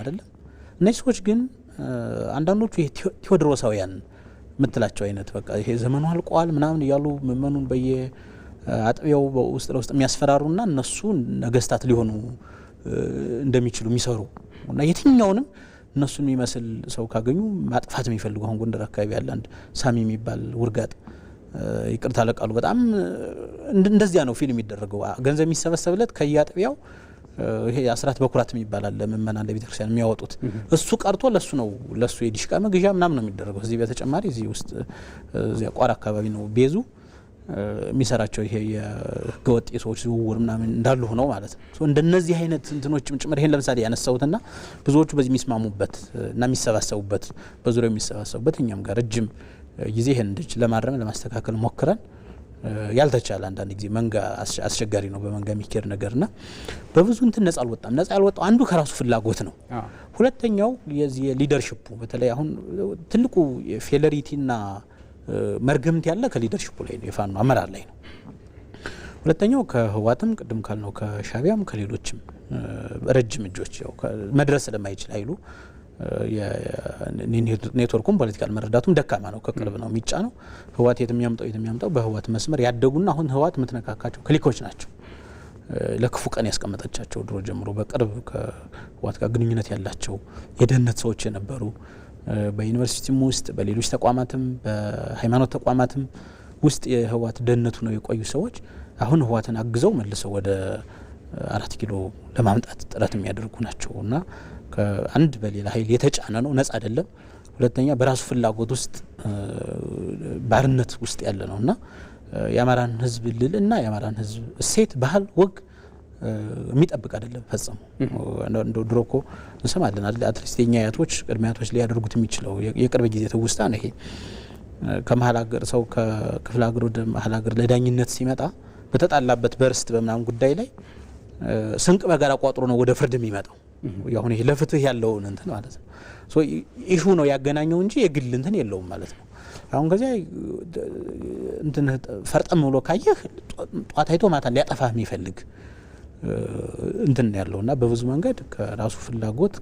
እነዚህ ሰዎች ግን አንዳንዶቹ ቴዎድሮሳውያን የምትላቸው አይነት በቃ ይሄ ዘመኑ አልቋል ምናምን እያሉ መመኑን በየአጥቢያው ውስጥ ለውስጥ የሚያስፈራሩና እነሱ ነገስታት ሊሆኑ እንደሚችሉ የሚሰሩ እና የትኛውንም እነሱን የሚመስል ሰው ካገኙ ማጥፋት የሚፈልጉ አሁን ጎንደር አካባቢ ያለ አንድ ሳሚ የሚባል ውርጋጥ ይቅርታ ለቃሉ በጣም እንደዚያ ነው ፊልም የሚደረገው። ገንዘብ የሚሰበሰብለት ከያጥቢያው ይሄ አስራት በኩራት የሚባል ለምእመናን ለቤተክርስቲያን የሚያወጡት እሱ ቀርቶ ለሱ የዲሽቃ መግዣ ምናምን ነው የሚደረገው። እዚህ በተጨማሪ እዚህ ውስጥ እዚያ ቋራ አካባቢ ነው ቤዙ የሚሰራቸው ይሄ የህገወጥ የሰዎች ዝውውር ምናምን እንዳሉ ሆነው ማለት ነው። እንደነዚህ አይነት እንትኖችም ጭምር ይሄን ለምሳሌ ያነሳውትና ብዙዎቹ በዚህ የሚስማሙበት እና የሚሰባሰቡበት በዙሪያው የሚሰባሰቡበት እኛም ጋር ረጅም ጊዜ ይሄን እንድች ለማረም ለማስተካከል ሞክረን ያልተቻለ አንዳንድ ጊዜ መንጋ አስቸጋሪ ነው በመንጋ የሚከር ነገርና በብዙ እንትን ነፃ አልወጣም። ነፃ ያልወጣው አንዱ ከራሱ ፍላጎት ነው። ሁለተኛው የዚህ ሊደርሺፑ በተለይ አሁን ትልቁ ፌለሪቲና መርገምት ያለ ከሊደርሺፑ ላይ ነው፣ የፋኖ አመራር ላይ ነው። ሁለተኛው ከህወሓትም ቅድም ካልነው ከሻቢያም ከሌሎችም ረጅም እጆች ያው መድረስ ስለማይችል ኃይሉ ኔትወርኩም ፖለቲካል መረዳቱም ደካማ ነው። ከቅርብ ነው የሚጫነው። ህወሓት የተሚያምጣው በህወሓት መስመር ያደጉና አሁን ህወሓት የምትነካካቸው ክሊኮች ናቸው። ለክፉ ቀን ያስቀመጠቻቸው ድሮ ጀምሮ በቅርብ ከህወሓት ጋር ግንኙነት ያላቸው የደህንነት ሰዎች የነበሩ በዩኒቨርሲቲም ውስጥ በሌሎች ተቋማትም በሃይማኖት ተቋማትም ውስጥ የህወሓት ደህንነቱ ነው የቆዩ ሰዎች አሁን ህወሓትን አግዘው መልሰው ወደ 4 ኪሎ ለማምጣት ጥረት የሚያደርጉ ናቸውና ከአንድ በሌላ ኃይል የተጫነ ነው፣ ነፃ አይደለም። ሁለተኛ በራሱ ፍላጎት ውስጥ ባርነት ውስጥ ያለ ነውና የአማራን ህዝብ ልልና የአማራን ህዝብ እሴት፣ ባህል፣ ወግ የሚጠብቅ አይደለም ፈጽሞ። እንደው ድሮ እኮ እንሰማለን አይደል አትሊስት የኛ አያቶች ቅድመ አያቶች ሊያደርጉት የሚችለው የቅርብ ጊዜ ትውስታ ነው ይሄ። ከመሀል ሀገር ሰው ከክፍለ ሀገር ወደ መሀል ሀገር ለዳኝነት ሲመጣ በተጣላበት በርስት በምናምን ጉዳይ ላይ ስንቅ በጋራ ቋጥሮ ነው ወደ ፍርድ የሚመጣው። ያሁን ይሄ ለፍትህ ያለውን እንትን ማለት ነው። ሶ ኢሹ ነው ያገናኘው እንጂ የግል እንትን የለውም ማለት ነው። አሁን ከዚያ እንትን ፈርጠም ብሎ ካየህ ጧት አይቶ ማታ ሊያጠፋህ የሚፈልግ እንትን ያለውና በብዙ መንገድ ከራሱ ፍላጎት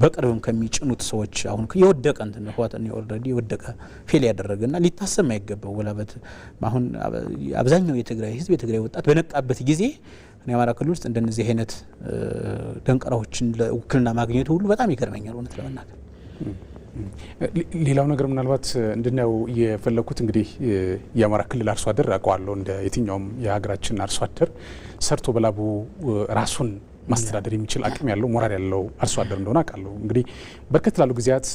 በቅርብም ከሚጭኑት ሰዎች አሁን የወደቀ እንትን ህወሓትን ኦልሬዲ የወደቀ ፌል ያደረገና ሊታሰብ የማይገባው ወላበት አሁን አብዛኛው የትግራይ ህዝብ የትግራይ ወጣት በነቃበት ጊዜ የአማራ ክልል ውስጥ እንደነዚህ አይነት ደንቀራዎችን ለውክልና ማግኘቱ ሁሉ በጣም ይገርመኛል እውነት ለመናገር። ሌላው ነገር ምናልባት እንድናየው የፈለኩት እንግዲህ የአማራ ክልል አርሶ አደር አውቀዋለሁ እንደ የትኛውም የሀገራችን አርሶ አደር ሰርቶ በላቡ ራሱን ማስተዳደር የሚችል አቅም ያለው ሞራል ያለው አርሶ አደር እንደሆነ አውቃለሁ። እንግዲህ በርከት ላሉ ጊዜያት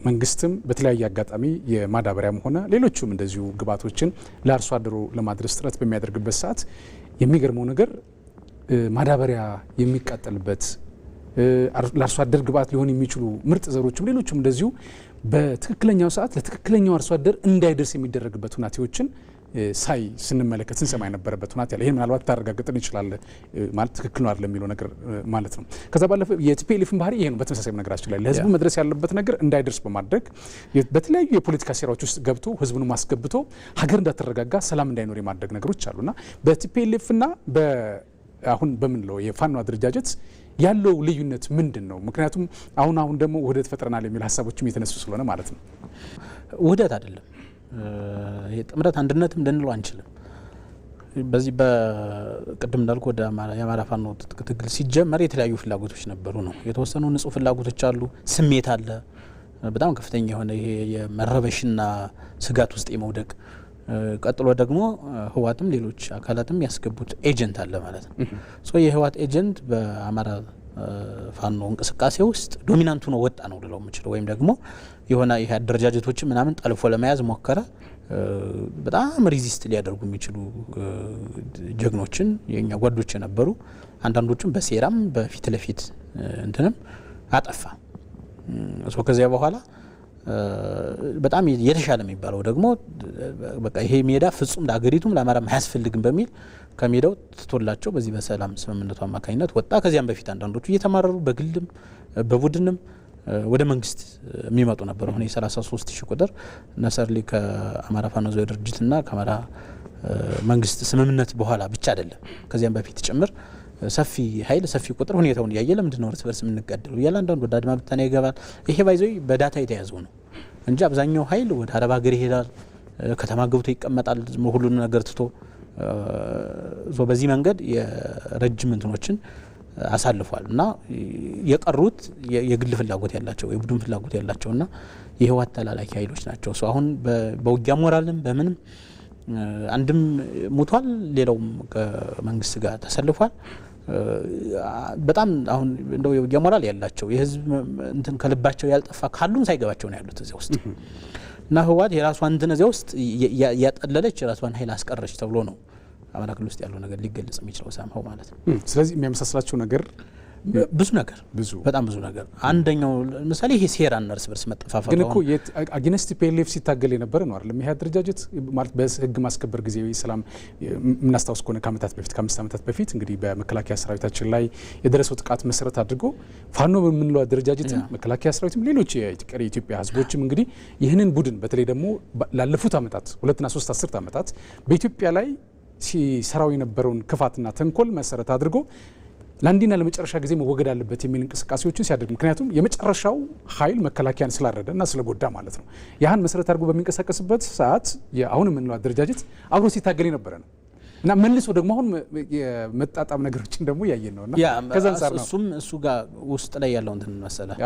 መንግስትም በተለያየ አጋጣሚ የማዳበሪያም ሆነ ሌሎቹም እንደዚሁ ግብዓቶችን ለአርሶ አደሩ ለማድረስ ጥረት በሚያደርግበት ሰዓት የሚገርመው ነገር ማዳበሪያ የሚቃጠልበት ለአርሶ አደር ግብዓት ሊሆን የሚችሉ ምርጥ ዘሮችም ሌሎችም እንደዚሁ በትክክለኛው ሰዓት ለትክክለኛው አርሶ አደር እንዳይደርስ የሚደረግበት ሁኔታዎችን ስንመለከት ስንሰማ የነበረበት ሁኔታ ያለ። ይሄን ምናልባት ታረጋግጥን ይችላል ማለት ትክክል ነው አይደለም የሚለው ነገር ማለት ነው። ከዛ ባለፈ የቲፒኤልኤፍን ባህሪ ይሄ ነው። በተመሳሳይ ነገራችን ላይ ለህዝቡ መድረስ ያለበት ነገር እንዳይደርስ በማድረግ በተለያዩ የፖለቲካ ሴራዎች ውስጥ ገብቶ ህዝቡን ማስገብቶ ሀገር እንዳትረጋጋ ሰላም እንዳይኖር የማድረግ ነገሮች አሉና በቲፒኤልኤፍና አሁን በምንለው የፋኖ አደረጃጀት ያለው ልዩነት ምንድን ነው? ምክንያቱም አሁን ደግሞ ውህደት ፈጥረናል የሚል ሀሳቦችም የተነሱ ስለሆነ ማለት ነው። ውህደት አይደለም የጥምረት አንድነትም ልንለው አንችልም። በዚህ በቅድም እንዳልኩ ወደ የአማራ ፋኖ ትግል ሲጀመር የተለያዩ ፍላጎቶች ነበሩ ነው። የተወሰኑ ንጹህ ፍላጎቶች አሉ፣ ስሜት አለ፣ በጣም ከፍተኛ የሆነ ይሄ የመረበሽና ስጋት ውስጥ የመውደቅ ቀጥሎ ደግሞ ህወሓትም ሌሎች አካላትም ያስገቡት ኤጀንት አለ ማለት ነው። የህወሓት ኤጀንት በአማራ ፋኖ እንቅስቃሴ ውስጥ ዶሚናንቱ ነው ወጣ ነው ልለው የምችለው ወይም ደግሞ የሆነ ይሄ አደረጃጀቶችን ምናምን ጠልፎ ለመያዝ ሞከረ። በጣም ሪዚስት ሊያደርጉ የሚችሉ ጀግኖችን የኛ ጓዶች የነበሩ አንዳንዶቹም በሴራም በፊት ለፊት እንትንም አጠፋ። ከዚያ በኋላ በጣም የተሻለ የሚባለው ደግሞ በቃ ይሄ ሜዳ ፍጹም ለሀገሪቱም ለአማራም አያስፈልግም በሚል ከሜዳው ትቶላቸው በዚህ በሰላም ስምምነቱ አማካኝነት ወጣ። ከዚያም በፊት አንዳንዶቹ እየተማረሩ በግልም በቡድንም ወደ መንግስት የሚመጡ ነበሩ። አሁን የ33 ሺህ ቁጥር ነሰርሊ ከአማራ ፋኖ ህዝባዊ ድርጅትና ከአማራ መንግስት ስምምነት በኋላ ብቻ አይደለም ከዚያም በፊት ጭምር ሰፊ ኃይል ሰፊ ቁጥር ሁኔታውን ያየ ለምንድን ነው እርስ በርስ የምንጋደለው እያለ አንዳንዱ ወደ አድማ ብተና ይገባል። ይሄ ባይዘው በዳታ የተያዘው ነው እንጂ አብዛኛው ኃይል ወደ አረብ ሀገር ይሄዳል፣ ከተማ ገብቶ ይቀመጣል ሁሉን ነገር ትቶ። በዚህ መንገድ የረጅም እንትኖችን አሳልፏል እና የቀሩት የግል ፍላጎት ያላቸው የቡድን ፍላጎት ያላቸውና የህወሓት ተላላኪ ኃይሎች ናቸው። አሁን በውጊያ ሞራልም በምንም አንድም ሙቷል፣ ሌላውም ከመንግስት ጋር ተሰልፏል። በጣም አሁን እንደው የውጊያ ሞራል ያላቸው የህዝብ እንትን ከልባቸው ያልጠፋ ካሉም ሳይገባቸው ነው ያሉት እዚያ ውስጥ እና ህወሓት የራሷን እንትን እዚያ ውስጥ ያጠለለች የራሷን ኃይል አስቀረች ተብሎ ነው አማራ ክልል ውስጥ ያለው ነገር ሊገለጽ የሚችለው ሳምሃው ማለት ነው። ስለዚህ የሚያመሳስላቸው ነገር ብዙ ነገር በጣም ብዙ ነገር አንደኛው ለምሳሌ ይሄ ሴራና እርስ በርስ መጠፋፋት ግን እኮ አጌንስት ቲፒኤልኤፍ ሲታገል የነበረ ነው አይደለም። ይሄ አደረጃጀት ማለት በህግ ማስከበር ጊዜ ሰላም የምናስታውስ ከሆነ ከአመታት በፊት ከ5 ዓመታት በፊት እንግዲህ በመከላከያ ሰራዊታችን ላይ የደረሰው ጥቃት መሰረት አድርጎ ፋኖ በምንለው አደረጃጀትም መከላከያ ሰራዊትም ሌሎች የኢትዮጵያ ህዝቦችም እንግዲህ ይህንን ቡድን በተለይ ደግሞ ላለፉት ዓመታት 2 እና 3 አስርት ዓመታት በኢትዮጵያ ላይ ሲሰራው የነበረውን ክፋትና ተንኮል መሰረት አድርጎ ለአንዴና ለመጨረሻ ጊዜ መወገድ አለበት የሚል እንቅስቃሴዎችን ሲያደርግ ምክንያቱም የመጨረሻው ኃይል መከላከያን ስላረደ እና ስለጎዳ ማለት ነው። ያህን መሰረት አድርጎ በሚንቀሳቀስበት ሰዓት አሁን የምንለው አደረጃጀት አብሮ ሲታገል የነበረ ነው እና መልሶ ደግሞ አሁን የመጣጣም ነገሮችን ደግሞ ያየን ነውና ከዛ አንፃር ነው እሱ ጋር ውስጥ ላይ ያለው እንትን መሰለህ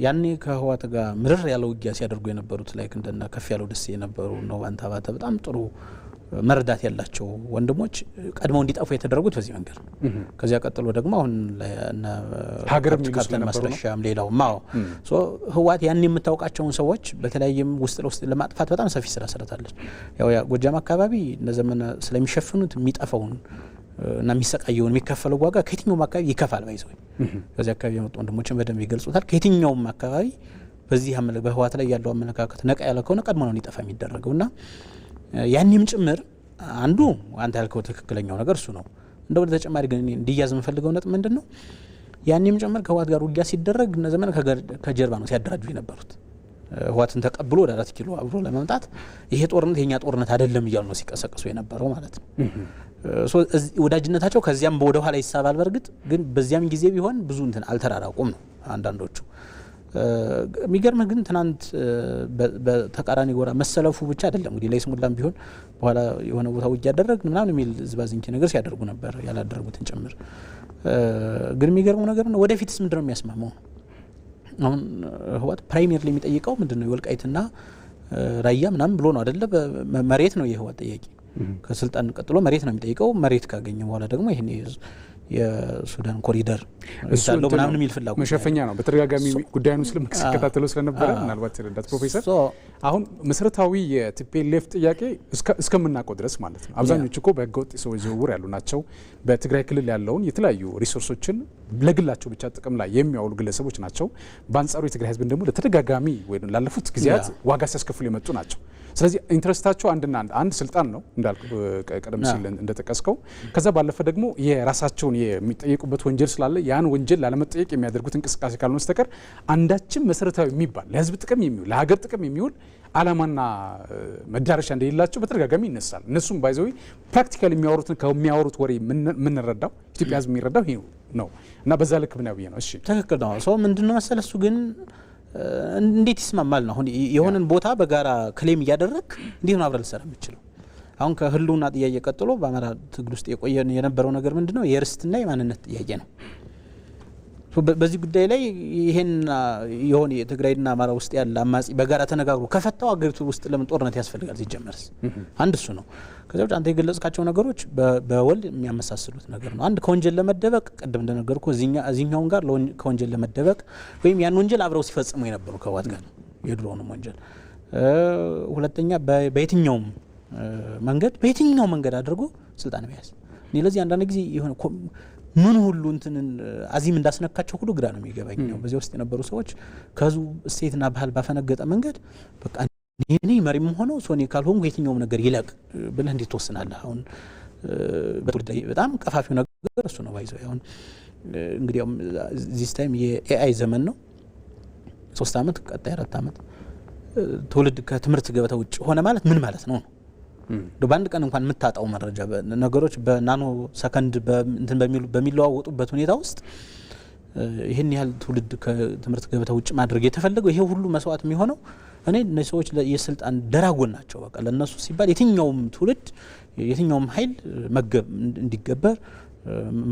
ያኔ ከህወሓት ጋር ምርር ያለው ውጊያ ሲያደርጉ የነበሩት ላይ እንደና ከፍ ያለው ደስ የነበሩ ነው አንታባተ በጣም ጥሩ መረዳት ያላቸው ወንድሞች ቀድመው እንዲጠፉ የተደረጉት በዚህ መንገድ ከዚያ ቀጥሎ ደግሞ አሁን ሀገር ካፕተን ማስረሻም ሌላው ህወሓት ያን የምታውቃቸውን ሰዎች በተለያየም ውስጥ ለውስጥ ለማጥፋት በጣም ሰፊ ስራ ሰርታለች። ያው ጎጃም አካባቢ እነዘመነ ስለሚሸፍኑት የሚጠፋውን እና የሚሰቃየውን የሚከፈለው ዋጋ ከየትኛውም አካባቢ ይከፋል ባይዘው ከዚያ አካባቢ የመጡ ወንድሞችን በደንብ ይገልጹታል። ከየትኛውም አካባቢ በዚህ በህወሓት ላይ ያለው አመለካከት ነቃ ያለ ከሆነ ቀድሞ ነው እንዲጠፋ የሚደረገውና ያንንም ጭምር አንዱ አንተ ያልከው ትክክለኛው ነገር እሱ ነው። እንደው ተጨማሪ ግን እንዲያዝ የምፈልገው ነጥብ ምንድነው ያንንም ጭምር ከህወሓት ጋር ውጊያ ሲደረግ እነ ዘመን ከጀርባ ነው ሲያደራጁ የነበሩት። ህወሓትን ተቀብሎ ወደ 4 ኪሎ አብሮ ለመምጣት ይሄ ጦርነት የኛ ጦርነት አይደለም እያሉ ነው ሲቀሰቅሱ የነበረው ማለት ነው። ወዳጅነታቸው ከዚያም ወደ ኋላ ይሳባል። በርግጥ ግን በዚያም ጊዜ ቢሆን ብዙ እንትን አልተራራቁም ነው አንዳንዶቹ። የሚገርምህ ግን ትናንት በተቃራኒ ጎራ መሰለፉ ብቻ አይደለም እንግዲህ ለይስሙላም ቢሆን በኋላ የሆነ ቦታ ውጊያ ያደረግን ምናምን የሚል ዝባዝንኪ ነገር ሲያደርጉ ነበር ያላደረጉትን ጭምር። ግን የሚገርመው ነገር ነው ወደፊትስ ምንድነው የሚያስማማው? አሁን ህወሓት ፕራይሜርሊ የሚጠይቀው ምንድነው የወልቃይትና ራያ ምናምን ብሎ ነው አይደለ? መሬት ነው የህወሓት ጥያቄ። ከስልጣን ቀጥሎ መሬት ነው የሚጠይቀው። መሬት ካገኘ በኋላ ደግሞ ይሄን የሱዳን ኮሪደር እዛለው ምናምን የሚል ፍላጎት መሸፈኛ ነው። በተደጋጋሚ ጉዳዩን ስለምከታተለው ስለነበረ ምናልባት ረዳት ፕሮፌሰር አሁን መሰረታዊ የቲፒኤልኤፍ ጥያቄ እስከምናውቀው ድረስ ማለት ነው አብዛኞቹ እኮ በህገወጥ የሰዎች ዝውውር ያሉ ናቸው። በትግራይ ክልል ያለውን የተለያዩ ሪሶርሶችን ለግላቸው ብቻ ጥቅም ላይ የሚያውሉ ግለሰቦች ናቸው። በአንጻሩ የትግራይ ህዝብን ደግሞ ለተደጋጋሚ ወይ ላለፉት ጊዜያት ዋጋ ሲያስከፍሉ የመጡ ናቸው። ስለዚህ ኢንትረስታቸው አንድ ስልጣን ነው እንዳልኩ ቀደም ሲል እንደተጠቀስከው። ከዛ ባለፈ ደግሞ የራሳቸውን የሚጠየቁበት ወንጀል ስላለ ያን ወንጀል ላለመጠየቅ የሚያደርጉት እንቅስቃሴ ካልሆነ በስተቀር አንዳችም መሰረታዊ የሚባል ለህዝብ ጥቅም የሚውል ለሀገር ጥቅም የሚውል አላማና መዳረሻ እንደሌላቸው በተደጋጋሚ ይነሳል። እነሱም ባይዘው ፕራክቲካሊ ከሚያወሩት ወሬ የምንረዳው ኢትዮጵያ ህዝብ የሚረዳው ይሄ ነው እና በዛ ልክ ምን ያብየ ነው። እሺ ትክክል ነው። ሰው ምንድነው መሰለህ እሱ ግን እንዴት ይስማማል ነው? አሁን የሆነን ቦታ በጋራ ክሌም እያደረክ እንዴት ነው አብረን ልሰራ የምችለው? አሁን ከህልውና ጥያቄ ቀጥሎ በአማራ ትግል ውስጥ የነበረው ነገር ምንድነው? የርስትና የማንነት ጥያቄ ነው። በዚህ ጉዳይ ላይ ይሄን የሆነ የትግራይና አማራ ውስጥ ያለ አማጺ በጋራ ተነጋግሮ ከፈታው አገሪቱ ውስጥ ለምን ጦርነት ያስፈልጋል? ሲጀመርስ አንድ እሱ ነው። ከዛ ውጭ አንተ የገለጽካቸው ነገሮች በወል የሚያመሳስሉት ነገር ነው። አንድ ከወንጀል ለመደበቅ ቅድም እንደነገርኩ እዚህኛውን ጋር ከወንጀል ለመደበቅ ወይም ያን ወንጀል አብረው ሲፈጽሙ የነበሩ ከህወሓት ጋር ነው የድሮውንም ወንጀል። ሁለተኛ በየትኛውም መንገድ አድርጎ ስልጣን መያዝ። እኔ ለዚህ አንዳንድ ጊዜ የሆነ ምን ሁሉ እንትንን አዚም እንዳስነካቸው ሁሉ ግራ ነው የሚገባኝ ነው። በዚህ ውስጥ የነበሩ ሰዎች ከህዝቡ እሴትና ባህል ባፈነገጠ መንገድ በቃ እኔ መሪም ሆነው ሶኔ ካልሆንኩ የትኛውም ነገር ይለቅ ብለህ እንዴት ትወስናለህ? አሁን በጣም ቀፋፊው ነገር እሱ ነው። ባይዘው አሁን እንግዲህ ዚስ ታይም የኤአይ ዘመን ነው። 3 አመት ቀጣይ 4 አመት ትውልድ ከትምህርት ገበታ ውጭ ሆነ ማለት ምን ማለት ነው? በአንድ ቀን እንኳን የምታጣው መረጃ ነገሮች በናኖ ሰከንድ በሚለዋወጡበት ሁኔታ ውስጥ ይህን ያህል ትውልድ ከትምህርት ገበታ ውጭ ማድረግ የተፈለገው ይሄ ሁሉ መስዋዕት የሚሆነው እኔ እነዚህ ሰዎች የስልጣን ደራጎን ናቸው። በቃ ለነሱ ሲባል የትኛውም ትውልድ የትኛውም ኃይል እንዲገበር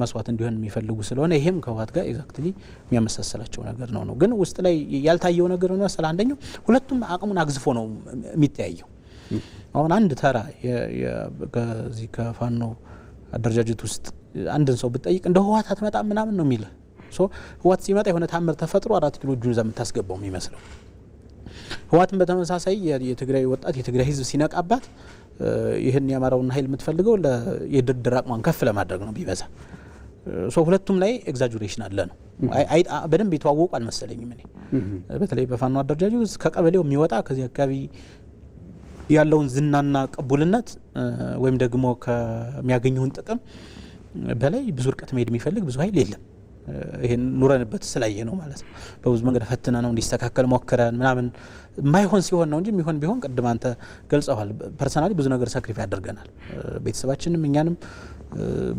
መስዋዕት እንዲሆን የሚፈልጉ ስለሆነ ይሄም ከህወሓት ጋር ኤግዛክትሊ የሚያመሳሰላቸው ነገር ነው። ግን ውስጥ ላይ ያልታየው ነገር ነው መሰለህ። አንደኛው ሁለቱም አቅሙን አግዝፎ ነው የሚተያየው። አሁን አንድ ተራ ከዚህ ከፋኖ አደረጃጀት ውስጥ አንድን ሰው ብትጠይቅ እንደ ህወሓት አትመጣም ምናምን ነው የሚልህ። ህወሓት ሲመጣ የሆነ ታምር ተፈጥሮ 4 ኪሎ እጁን እዛ የምታስገባው የሚመስለው። ህወሓትን በተመሳሳይ የትግራይ ወጣት የትግራይ ህዝብ ሲነቃባት ይህን የአማራውን ኃይል የምትፈልገው የድርድር አቅሟን ከፍ ለማድረግ ነው ቢበዛ። ሁለቱም ላይ ኤግዛጁሬሽን አለ ነው። በደንብ የተዋወቁ አልመሰለኝም እኔ በተለይ በፋኖ አደረጃጀት ውስጥ ከቀበሌው የሚወጣ ከዚህ አካባቢ ያለውን ዝናና ቅቡልነት ወይም ደግሞ ከሚያገኘውን ጥቅም በላይ ብዙ ርቀት መሄድ የሚፈልግ ብዙ ኃይል የለም። ይሄን ኑረንበት ስላየ ነው ማለት ነው። በብዙ መንገድ ፈተና ነው እንዲስተካከል ሞክረን ምናምን ማይሆን ሲሆን ነው እንጂ የሚሆን ቢሆን ቅድም አንተ ገልጸዋል። ፐርሰናሊ ብዙ ነገር ሳክሪፋይ ያደርገናል። ቤተሰባችንም እኛንም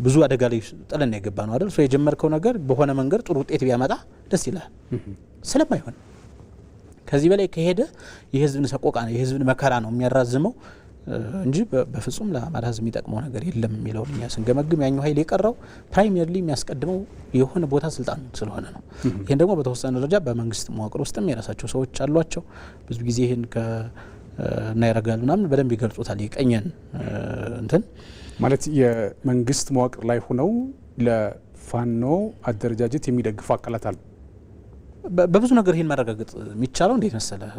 ብዙ አደጋ ላይ ጥለን የገባ ነው አይደል? የጀመርከው ነገር በሆነ መንገድ ጥሩ ውጤት ቢያመጣ ደስ ይላል። ስለማይሆን ከዚህ በላይ ከሄደ የህዝብን ሰቆቃ ነው የህዝብን መከራ ነው የሚያራዝመው እንጂ በፍጹም ለአማራ ህዝብ የሚጠቅመው ነገር የለም የሚለው እኛ ስንገመግም ያኛው ኃይል የቀረው ፕራይመሪሊ የሚያስቀድመው የሆነ ቦታ ስልጣን ስለሆነ ነው። ይሄን ደግሞ በተወሰነ ደረጃ በመንግስት መዋቅር ውስጥም የራሳቸው ሰዎች አሏቸው። ብዙ ጊዜ ይሄን እና ያረጋሉ ምናምን በደንብ ይገልጹታል። የቀኘን እንትን ማለት የመንግስት መዋቅር ላይ ሆነው ለፋኖ አደረጃጀት የሚደግፉ አካላት አሉ። በብዙ ነገር ይሄን ማረጋገጥ የሚቻለው እንዴት መሰለህ?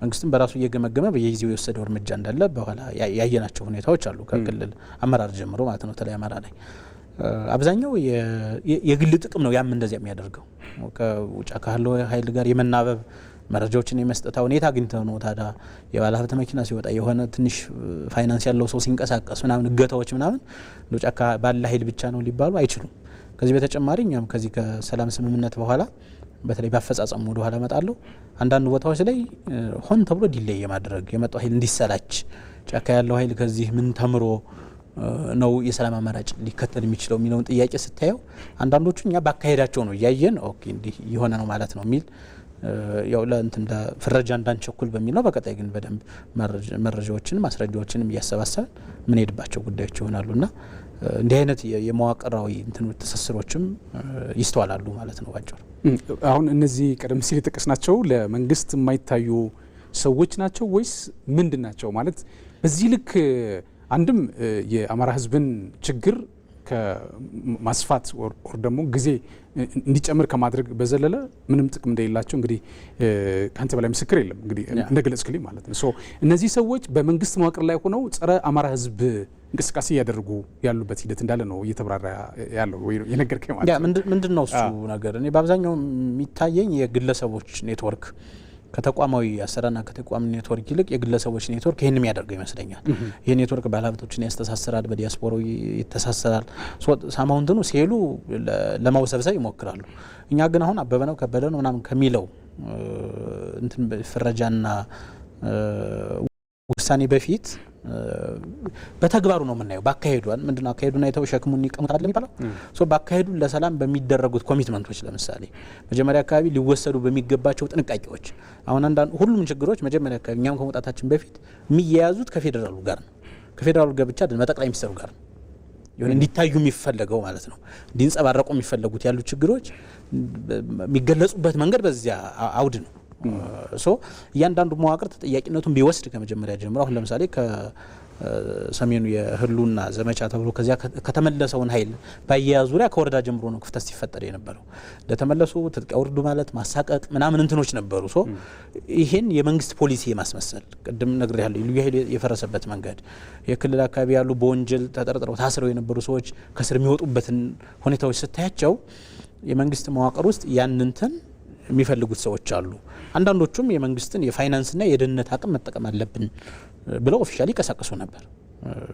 መንግስትም በራሱ እየገመገመ በየጊዜው የወሰደው እርምጃ እንዳለ በኋላ ያየናቸው ሁኔታዎች አሉ። ከክልል አመራር ጀምሮ ማለት ነው። ተለይ አመራር ላይ አብዛኛው የግል ጥቅም ነው ያም እንደዚያ የሚያደርገው። ከውጭ ካለው ኃይል ጋር የመናበብ መረጃዎችን የመስጠት ሁኔታ አግኝተው ነው። ታዲያ የባለ ሀብት መኪና ሲወጣ የሆነ ትንሽ ፋይናንስ ያለው ሰው ሲንቀሳቀስ ምናምን እገታዎች ምናምን ጫካ ባለ ኃይል ብቻ ነው ሊባሉ አይችሉም። ከዚህ በተጨማሪ እኛም ከዚህ ከሰላም ስምምነት በኋላ በተለይ ባፈጻጸሙ ወደ ኋላ መጣለው አንዳንድ ቦታዎች ላይ ሆን ተብሎ ዲሌይ የማድረግ የመጣው ኃይል እንዲሰላች ጫካ ያለው ኃይል ከዚህ ምን ተምሮ ነው የሰላም አማራጭ ሊከተል የሚችለው የሚለውን ጥያቄ ስታየው አንዳንዶቹ እኛ ባካሄዳቸው ነው ያየን ኦኬ እንዲህ ይሆነ ነው ማለት ነው የሚል ያው ለእንትን ፍረጃ እንዳንቸኩል በሚል ነው። በቀጣይ ግን በደንብ መረጃዎችን ማስረጃዎችንም እያሰባሰብን ምን ሄድባቸው ጉዳዮች ይሆናሉና እንዲህ አይነት የመዋቅራዊ እንትን ተሰስሮችም ይስተዋላሉ ማለት ነው ባጭሩ። አሁን እነዚህ ቀደም ሲል የተጠቀስናቸው ለመንግስት የማይታዩ ሰዎች ናቸው ወይስ ምንድን ናቸው? ማለት በዚህ ልክ አንድም የአማራ ህዝብን ችግር ከማስፋት ወር ደግሞ ጊዜ እንዲጨምር ከማድረግ በዘለለ ምንም ጥቅም እንደሌላቸው እንግዲህ ካንተ በላይ ምስክር የለም እንግዲህ እንደገለጽክልኝ ማለት ነው። ሶ እነዚህ ሰዎች በመንግስት መዋቅር ላይ ሆነው ጸረ አማራ ህዝብ እንቅስቃሴ እያደረጉ ያሉበት ሂደት እንዳለ ነው እየተብራራ ያለው ወይ የነገርከኝ ማለት ነው። ምንድነው እሱ ነገር? እኔ በአብዛኛው የሚታየኝ የግለሰቦች ኔትወርክ ከተቋማዊ አሰራና ከተቋም ኔትወርክ ይልቅ የግለሰቦች ኔትወርክ ይሄን የሚያደርገው ይመስለኛል። ይሄ ኔትወርክ ባለሀብቶችን ያስተሳስራል፣ በዲያስፖራው ይተሳሰራል። ሳማውንትኑ ሲሄሉ ለማውሰብሰብ ይሞክራሉ። እኛ ግን አሁን አበበ ነው ከበደ ነው ምናምን ከሚለው እንትን ፍረጃና ውሳኔ በፊት በተግባሩ ነው የምናየው። ባካሄዱን ምንድነው አካሄዱን አይተው ሸክሙን ይቀሙታል የሚባለው ባካሄዱ ለሰላም በሚደረጉት ኮሚትመንቶች ለምሳሌ መጀመሪያ አካባቢ ሊወሰዱ በሚገባቸው ጥንቃቄዎች አሁን አንዳንድ ሁሉም ችግሮች መጀመሪያ አካባቢ እኛም ከመውጣታችን በፊት የሚያያዙት ከፌደራሉ ጋር ነው። ከፌደራሉ ጋር ብቻ አይደለም ጠቅላይ ሚኒስትሩ ጋር ነው ይሁን እንዲታዩ የሚፈልገው ማለት ነው። እንዲንጸባረቁ የሚፈልጉት ያሉ ችግሮች የሚገለጹበት መንገድ በዚያ አውድ ነው። እያንዳንዱ መዋቅር ተጠያቂነቱን ቢወስድ ከመጀመሪያ ጀምሮ አሁን ለምሳሌ ከሰሜኑ የህልውና ዘመቻ ተብሎ ከዚያ ከተመለሰውን ኃይል ባያያዙ ዙሪያ ከወረዳ ጀምሮ ነው ክፍተት ሲፈጠር የነበረው። ለተመለሱ ትጥቅ ያወርዱ ማለት ማሳቀቅ ምናምን እንትኖች ነበሩ። ይሄን የመንግስት ፖሊሲ የማስመሰል ቅድም ነግሬያለሁ። ልዩ ኃይል የፈረሰበት መንገድ የክልል አካባቢ ያሉ በወንጀል ተጠርጥረው ታስረው የነበሩ ሰዎች ከስር የሚወጡበትን ሁኔታዎች ስታያቸው የመንግስት መዋቅር ውስጥ ያንንትን የሚፈልጉት ሰዎች አሉ። አንዳንዶቹም የመንግስትን የፋይናንስና የደህንነት አቅም መጠቀም አለብን ብለው ኦፊሻሊ ይቀሳቀሱ ነበር።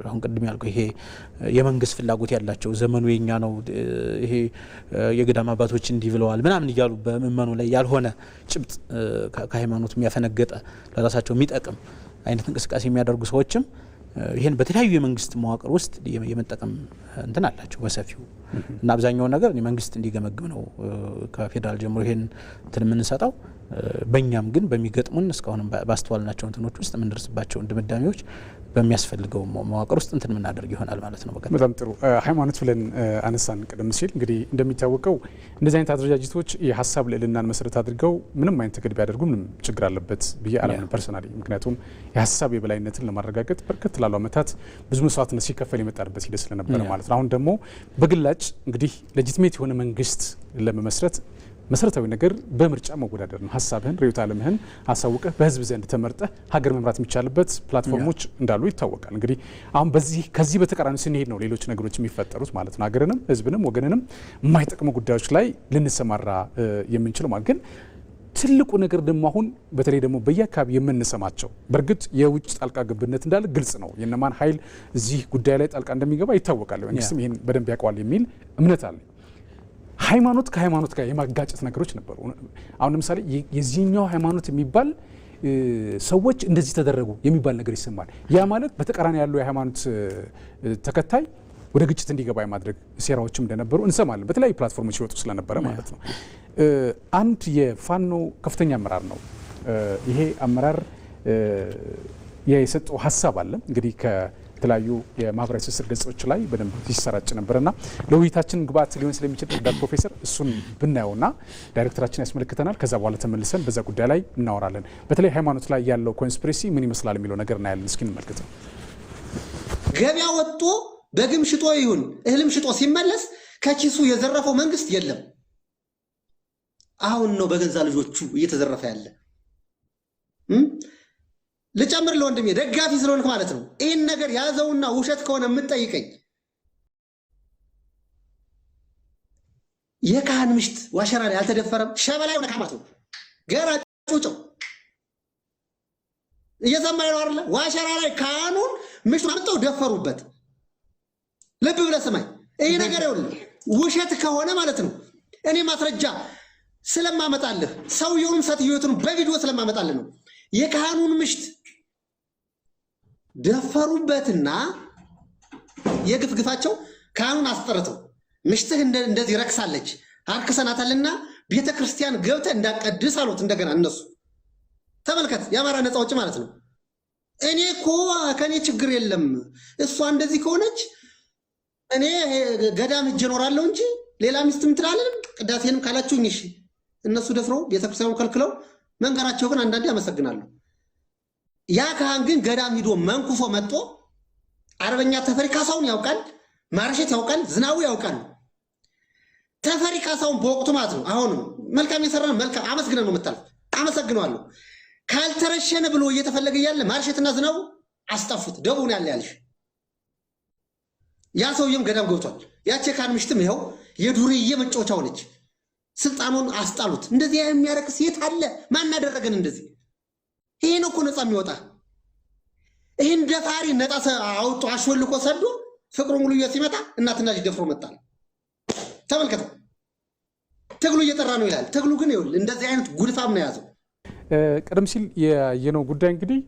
አሁን ቅድም ያልኩ ይሄ የመንግስት ፍላጎት ያላቸው ዘመኑ የኛ ነው ይሄ የገዳም አባቶች እንዲህ ብለዋል ምናምን እያሉ በምእመኑ ላይ ያልሆነ ጭብጥ ከሃይማኖት የሚያፈነገጠ ለራሳቸው የሚጠቅም አይነት እንቅስቃሴ የሚያደርጉ ሰዎችም ይሄን በተለያዩ የመንግስት መዋቅር ውስጥ የመጠቀም እንትን አላቸው በሰፊው እና አብዛኛው ነገር መንግስት እንዲገመግም ነው ከፌደራል ጀምሮ ይሄን እንትን የምንሰጠው። በእኛም ግን በሚገጥሙን እስካሁን ባስተዋልናቸው እንትኖች ውስጥ የምንደርስባቸውን ድምዳሜዎች በሚያስፈልገው መዋቅር ውስጥ እንትን የምናደርግ ይሆናል ማለት ነው። በጣም ጥሩ። ሃይማኖት ብለን አነሳን ቀደም ሲል። እንግዲህ እንደሚታወቀው እንደዚህ አይነት አደረጃጀቶች የሀሳብ ልዕልናን መሰረት አድርገው ምንም አይነት ትግል ቢያደርጉ ምንም ችግር አለበት ብዬ አላምንም ፐርሰናሊ። ምክንያቱም የሀሳብ የበላይነትን ለማረጋገጥ በርከት ላሉ ዓመታት ብዙ መስዋዕትነት ሲከፈል የመጣበት ሂደት ስለነበረ ማለት ነው። አሁን ደግሞ በግላጭ እንግዲህ ሌጂቲሜት የሆነ መንግስት ለመመስረት መሰረታዊ ነገር በምርጫ መወዳደር ነው። ሀሳብህን ርዕዮተ ዓለምህን አሳውቀህ በህዝብ ዘንድ ተመርጠህ ሀገር መምራት የሚቻልበት ፕላትፎርሞች እንዳሉ ይታወቃል። እንግዲህ አሁን ከዚህ በተቃራኒ ስንሄድ ነው ሌሎች ነገሮች የሚፈጠሩት ማለት ነው። ሀገርንም ህዝብንም ወገንንም የማይጠቅሙ ጉዳዮች ላይ ልንሰማራ የምንችለው ማለት ግን ትልቁ ነገር ደግሞ አሁን በተለይ ደግሞ በየአካባቢ የምንሰማቸው በእርግጥ የውጭ ጣልቃ ገብነት እንዳለ ግልጽ ነው። የነማን ኃይል እዚህ ጉዳይ ላይ ጣልቃ እንደሚገባ ይታወቃል። መንግስትም ይሄን በደንብ ያውቀዋል የሚል እምነት አለ። ሃይማኖት ከሃይማኖት ጋር የማጋጨት ነገሮች ነበሩ። አሁን ለምሳሌ የዚህኛው ሃይማኖት የሚባል ሰዎች እንደዚህ ተደረጉ የሚባል ነገር ይሰማል። ያ ማለት በተቃራኒ ያለው የሃይማኖት ተከታይ ወደ ግጭት እንዲገባ የማድረግ ሴራዎችም እንደነበሩ እንሰማለን። በተለያዩ ፕላትፎርሞች ይወጡ ስለነበረ ማለት ነው። አንድ የፋኖ ከፍተኛ አመራር ነው ይሄ አመራር የሰጠው ሀሳብ አለ እንግዲህ የተለያዩ የማህበራዊ ትስስር ገጾች ላይ በደንብ ሲሰራጭ ነበርና ለውይይታችን ግብአት ሊሆን ስለሚችል ዳክተር ፕሮፌሰር እሱን ብናየውና ዳይሬክተራችን ያስመለክተናል። ከዛ በኋላ ተመልሰን በዛ ጉዳይ ላይ እናወራለን። በተለይ ሃይማኖት ላይ ያለው ኮንስፒሬሲ ምን ይመስላል የሚለው ነገር እናያለን። እስኪ እንመልከት። ገበያ ወጥቶ በግም ሽጦ ይሁን እህልም ሽጦ ሲመለስ ከኪሱ የዘረፈው መንግስት የለም። አሁን ነው በገዛ ልጆቹ እየተዘረፈ ያለ። ልጨምር ለወንድሜ ደጋፊ ስለሆንክ ማለት ነው። ይህን ነገር ያዘውና ውሸት ከሆነ የምትጠይቀኝ የካህን ምሽት ዋሸራ ላይ አልተደፈረም። ሸበላይ ሆነ ካማቱ ገራ ጩጮ እየሰማኝ ነው አይደለ? ዋሸራ ላይ ካህኑን ምሽት አምጥተው ደፈሩበት። ልብ ብለህ ስማኝ። ይህ ነገር ይኸውልህ ውሸት ከሆነ ማለት ነው እኔ ማስረጃ ስለማመጣልህ ሰውየውንም ሰትዮቱን በቪዲዮ ስለማመጣልህ ነው። የካህኑን ምሽት ደፈሩበትና የግፍ ግፋቸው ካህኑን አስጠርተው ምሽትህ እንደዚህ ረክሳለች አርክሰናታልና ቤተ ክርስቲያን ገብተህ እንዳቀድስ አሉት። እንደገና እነሱ ተመልከት፣ የአማራ ነፃ አውጪ ማለት ነው። እኔ እኮ ከኔ ችግር የለም እሷ እንደዚህ ከሆነች እኔ ገዳም ሂጅ እኖራለሁ እንጂ ሌላ ሚስት ምትላለን ቅዳሴንም ካላችሁኝ እሺ። እነሱ ደፍረው ቤተክርስቲያኑ ከልክለው መንገራቸው ግን አንዳንዴ አመሰግናለሁ። ያ ካህን ግን ገዳም ሂዶ መንኩሶ መጥቶ አርበኛ ተፈሪ ካሳውን ያውቃል፣ ማርሸት ያውቃል፣ ዝናቡ ያውቃል። ተፈሪ ካሳውን በወቅቱ ማለት ነው አሁንም መልካም የሰራን መልካም አመስግነን ነው የምታልፍ። አመሰግነዋለሁ። ካልተረሸነ ብሎ እየተፈለገ ያለ ማርሸትና ዝናቡ አስጠፉት። ደቡን ያለ ያልሽ ያ ሰውየም ገዳም ገብቷል። ያቺ ካህን ምሽትም ይኸው የዱርዬ መጫወቻ ሆነች። ስልጣኑን አስጣሉት። እንደዚህ የሚያረክ ሴት አለ? ማን አደረገን እንደዚህ? ይሄ ነው እኮ ነፃ የሚወጣ። ይህን ደፋሪ ነፃ አውጡ አሽወልቆ ሰዶ ፍቅሩ ሙሉ ሲመጣ እናትና ልጅ ደፍሮ መጣል። ተመልከተው፣ ትግሉ እየጠራ ነው ይላል። ትግሉ ግን ይኸውልህ እንደዚህ አይነት ጉድፋም ነው የያዘው። ቀደም ሲል የየነው ጉዳይ እንግዲህ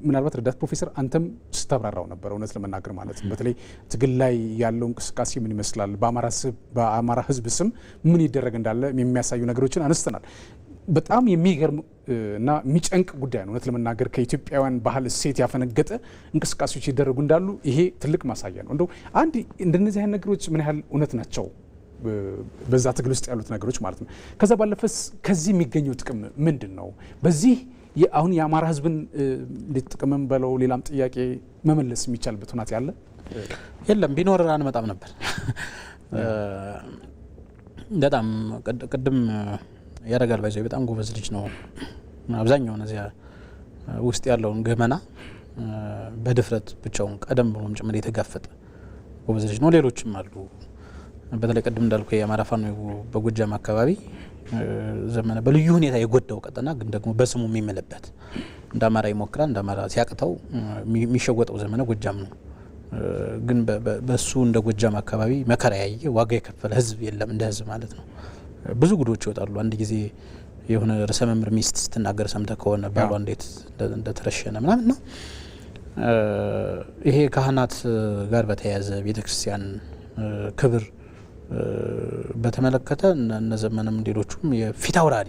ምናልባት ረዳት ፕሮፌሰር አንተም ስታብራራው ነበር፣ እውነት ለመናገር ማለት ነው። በተለይ ትግል ላይ ያለው እንቅስቃሴ ምን ይመስላል፣ በአማራ ሕዝብ ስም ምን ይደረግ እንዳለ የሚያሳዩ ነገሮችን አነስተናል። በጣም የሚገርም እና የሚጨንቅ ጉዳይ ነው እውነት ለመናገር። ከኢትዮጵያውያን ባህል እሴት ያፈነገጠ እንቅስቃሴዎች ይደረጉ እንዳሉ ይሄ ትልቅ ማሳያ ነው። እንደው አንድ እንደነዚህ አይነት ነገሮች ምን ያህል እውነት ናቸው በዛ ትግል ውስጥ ያሉት ነገሮች ማለት ነው። ከዛ ባለፈስ ከዚህ የሚገኘው ጥቅም ምንድን ነው? በዚህ አሁን የአማራ ህዝብን ጥቅምም በለው ሌላም ጥያቄ መመለስ የሚቻልበት ሁኔታ ያለ የለም። ቢኖር አንመጣም ነበር። በጣም ቅድም ያረጋል ባይዘው በጣም ጎበዝ ልጅ ነው። አብዛኛው እዚያ ውስጥ ያለውን ገመና በድፍረት ብቻውን ቀደም ብሎም ጭምር የተጋፈጠ ጎበዝ ልጅ ነው። ሌሎችም አሉ። በተለይ ቅድም እንዳልኩ የአማራ ፋኖ በጎጃም አካባቢ ዘመነ በልዩ ሁኔታ የጎዳው ቀጠና ግን ደግሞ በስሙ የሚመለበት እንደ አማራ ይሞክራል። እንደ አማራ ሲያቅተው የሚሸወጠው ዘመነ ጎጃም ነው። ግን በሱ እንደ ጎጃም አካባቢ መከራ ያየ ዋጋ የከፈለ ህዝብ የለም፣ እንደ ህዝብ ማለት ነው። ብዙ ጉዶች ይወጣሉ። አንድ ጊዜ የሆነ ርዕሰ መምህር ሚስት ስትናገር ሰምተህ ከሆነ ባሏ እንዴት እንደተረሸነ ምናምን ነው። ይሄ ካህናት ጋር በተያያዘ ቤተክርስቲያን ክብር በተመለከተ እነ ዘመንም ሌሎቹም የፊት አውራሪ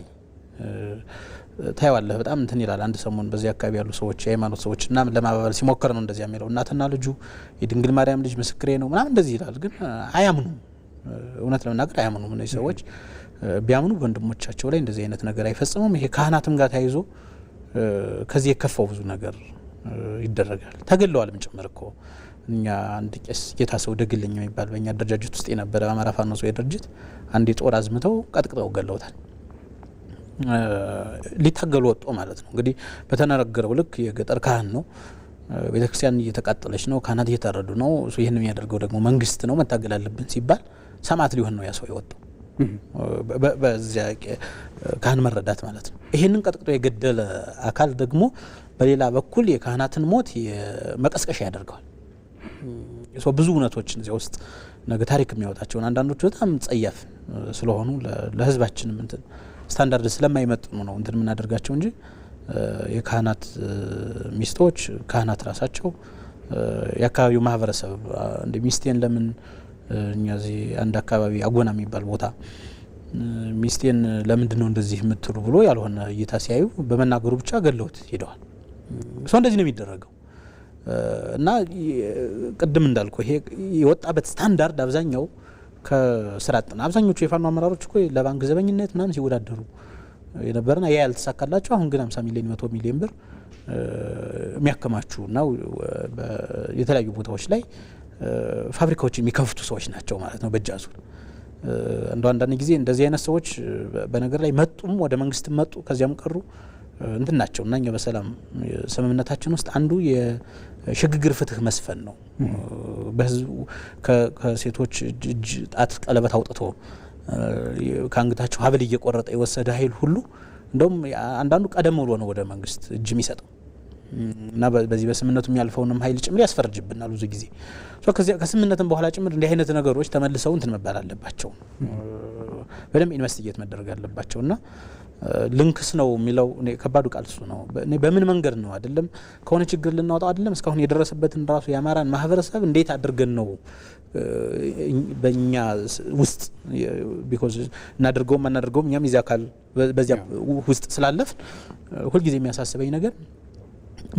ታይዋለህ። በጣም እንትን ይላል። አንድ ሰሞን በዚህ አካባቢ ያሉ ሰዎች የሃይማኖት ሰዎች እና ለማባበል ሲሞከር ነው እንደዚያ የሚለው። እናትና ልጁ የድንግል ማርያም ልጅ ምስክሬ ነው ምናምን እንደዚህ ይላል። ግን አያምኑም። እውነት ለመናገር አያምኑም። እነዚህ ሰዎች ቢያምኑ ወንድሞቻቸው ላይ እንደዚህ አይነት ነገር አይፈጽሙም። ይሄ ካህናትም ጋር ተያይዞ ከዚህ የከፋው ብዙ ነገር ይደረጋል። ተገለዋልም ጭምር እኮ እኛ አንድ ቄስ ጌታ ሰው ደግልኝ የሚባል በእኛ አደረጃጀት ውስጥ የነበረ አማራ ፋኖ ሰው ድርጅት አንድ ጦር አዝምተው ቀጥቅጠው ገለውታል። ሊታገሉ ወጡ ማለት ነው። እንግዲህ በተነገረው ልክ የገጠር ካህን ነው። ቤተክርስቲያን እየተቃጠለች ነው፣ ካህናት እየታረዱ ነው። ይህን የሚያደርገው ደግሞ መንግስት ነው፣ መታገል አለብን ሲባል ሰማዕት ሊሆን ነው ያ ሰው የወጣው። በዚያ ካህን መረዳት ማለት ነው። ይህንን ቀጥቅጦ የገደለ አካል ደግሞ በሌላ በኩል የካህናትን ሞት መቀስቀሻ ያደርገዋል። ብዙ እውነቶችን እዚያ ውስጥ ነገ ታሪክ የሚያወጣቸውን አንዳንዶቹ በጣም ጸያፍ ስለሆኑ ለህዝባችንም እንትን ስታንዳርድ ስለማይመጥኑ ነው እንትን የምናደርጋቸው እንጂ የካህናት ሚስቶች ካህናት ራሳቸው የአካባቢው ማህበረሰብ እንደ ሚስቴን ለምን እኛ እዚህ አንድ አካባቢ አጎና የሚባል ቦታ ሚስቴን ለምንድን ነው እንደዚህ የምትሉ ብሎ ያልሆነ እይታ ሲያዩ በመናገሩ ብቻ ገለውት ሄደዋል። ሰው እንደዚህ ነው የሚደረገው። እና ቅድም እንዳልኩ ይሄ የወጣበት ስታንዳርድ አብዛኛው ከስራ አጥና አብዛኞቹ የፋኖ አመራሮች እኮ ለባንክ ዘበኝነት ምናምን ሲወዳደሩ የነበረና ያ ያልተሳካላቸው አሁን ግን 50 ሚሊዮን 100 ሚሊዮን ብር የሚያከማቹ ነው የተለያዩ ቦታዎች ላይ ፋብሪካዎች የሚከፍቱ ሰዎች ናቸው ማለት ነው። በእጃዙ አንዳንድ ጊዜ እንደዚህ አይነት ሰዎች በነገር ላይ መጡም ወደ መንግስት መጡ ከዚያም ቀሩ እንትን ናቸው። እና እኛ በሰላም ስምምነታችን ውስጥ አንዱ የሽግግር ፍትህ መስፈን ነው። በህዝቡ ከሴቶች እጅ ጣት ቀለበት አውጥቶ ከአንገታቸው ሀብል እየቆረጠ የወሰደ ኃይል ሁሉ እንደውም አንዳንዱ ቀደም ብሎ ነው ወደ መንግስት እጅ የሚሰጠው። እና በዚህ በስምነቱ የሚያልፈውንም ኃይል ጭምር ያስፈርጅብናል ብዙ ጊዜ። ከስምነትም በኋላ ጭምር እንዲህ አይነት ነገሮች ተመልሰው እንትን መባል አለባቸው፣ በደንብ ኢንቨስቲጌት መደረግ አለባቸው። እና ልንክስ ነው የሚለው ከባዱ ቃል እሱ ነው። በምን መንገድ ነው አይደለም ከሆነ ችግር ልናወጣው አይደለም እስካሁን የደረሰበትን ራሱ የአማራን ማህበረሰብ እንዴት አድርገን ነው በእኛ ውስጥ ቢኮዝ እናደርገውም አናደርገውም እኛም የዚያ አካል በዚያ ውስጥ ስላለፍ ሁልጊዜ የሚያሳስበኝ ነገር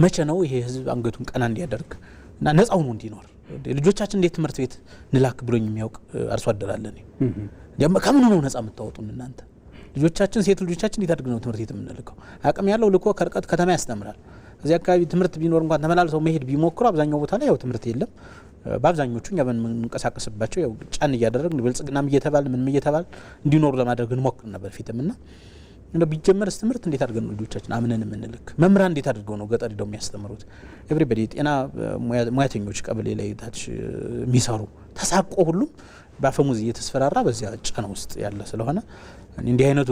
መቼ ነው ይሄ ህዝብ አንገቱን ቀና እንዲያደርግ እና ነፃ ሆኖ እንዲኖር። ልጆቻችን እንዴት ትምህርት ቤት ንላክ ብሎኝ የሚያውቅ አርሶ አደር አለ። ከምን ነው ነፃ የምታወጡን እናንተ? ልጆቻችን ሴት ልጆቻችን እንዴት አድርገን ነው ትምህርት ቤት የምንልከው? አቅም ያለው ልኮ ከርቀት ከተማ ያስተምራል። እዚህ አካባቢ ትምህርት ቢኖር እንኳን ተመላልሰው መሄድ ቢሞክሩ አብዛኛው ቦታ ላይ ያው ትምህርት የለም። በአብዛኞቹ እኛ በምንቀሳቀስባቸው ያው ጫን እያደረግን ብልጽግናም እየተባል ምንም እየተባል እንዲኖሩ ለማድረግ እንሞክር ነበር ፊትም እና እንደ ቢጀመርስ ትምህርት እንዴት አድርገን ነው ልጆቻችን አምነን የምንልክ? መምህራን እንዴት አድርገው ነው ገጠር ሄደው የሚያስተምሩት? ኤቭሪባዲ ጤና ሙያተኞች ቀበሌ ላይ ታች የሚሰሩ ተሳቆ ሁሉም በአፈሙዝ እየተስፈራራ በዚያ ጫና ውስጥ ያለ ስለሆነ እንዲህ አይነቱ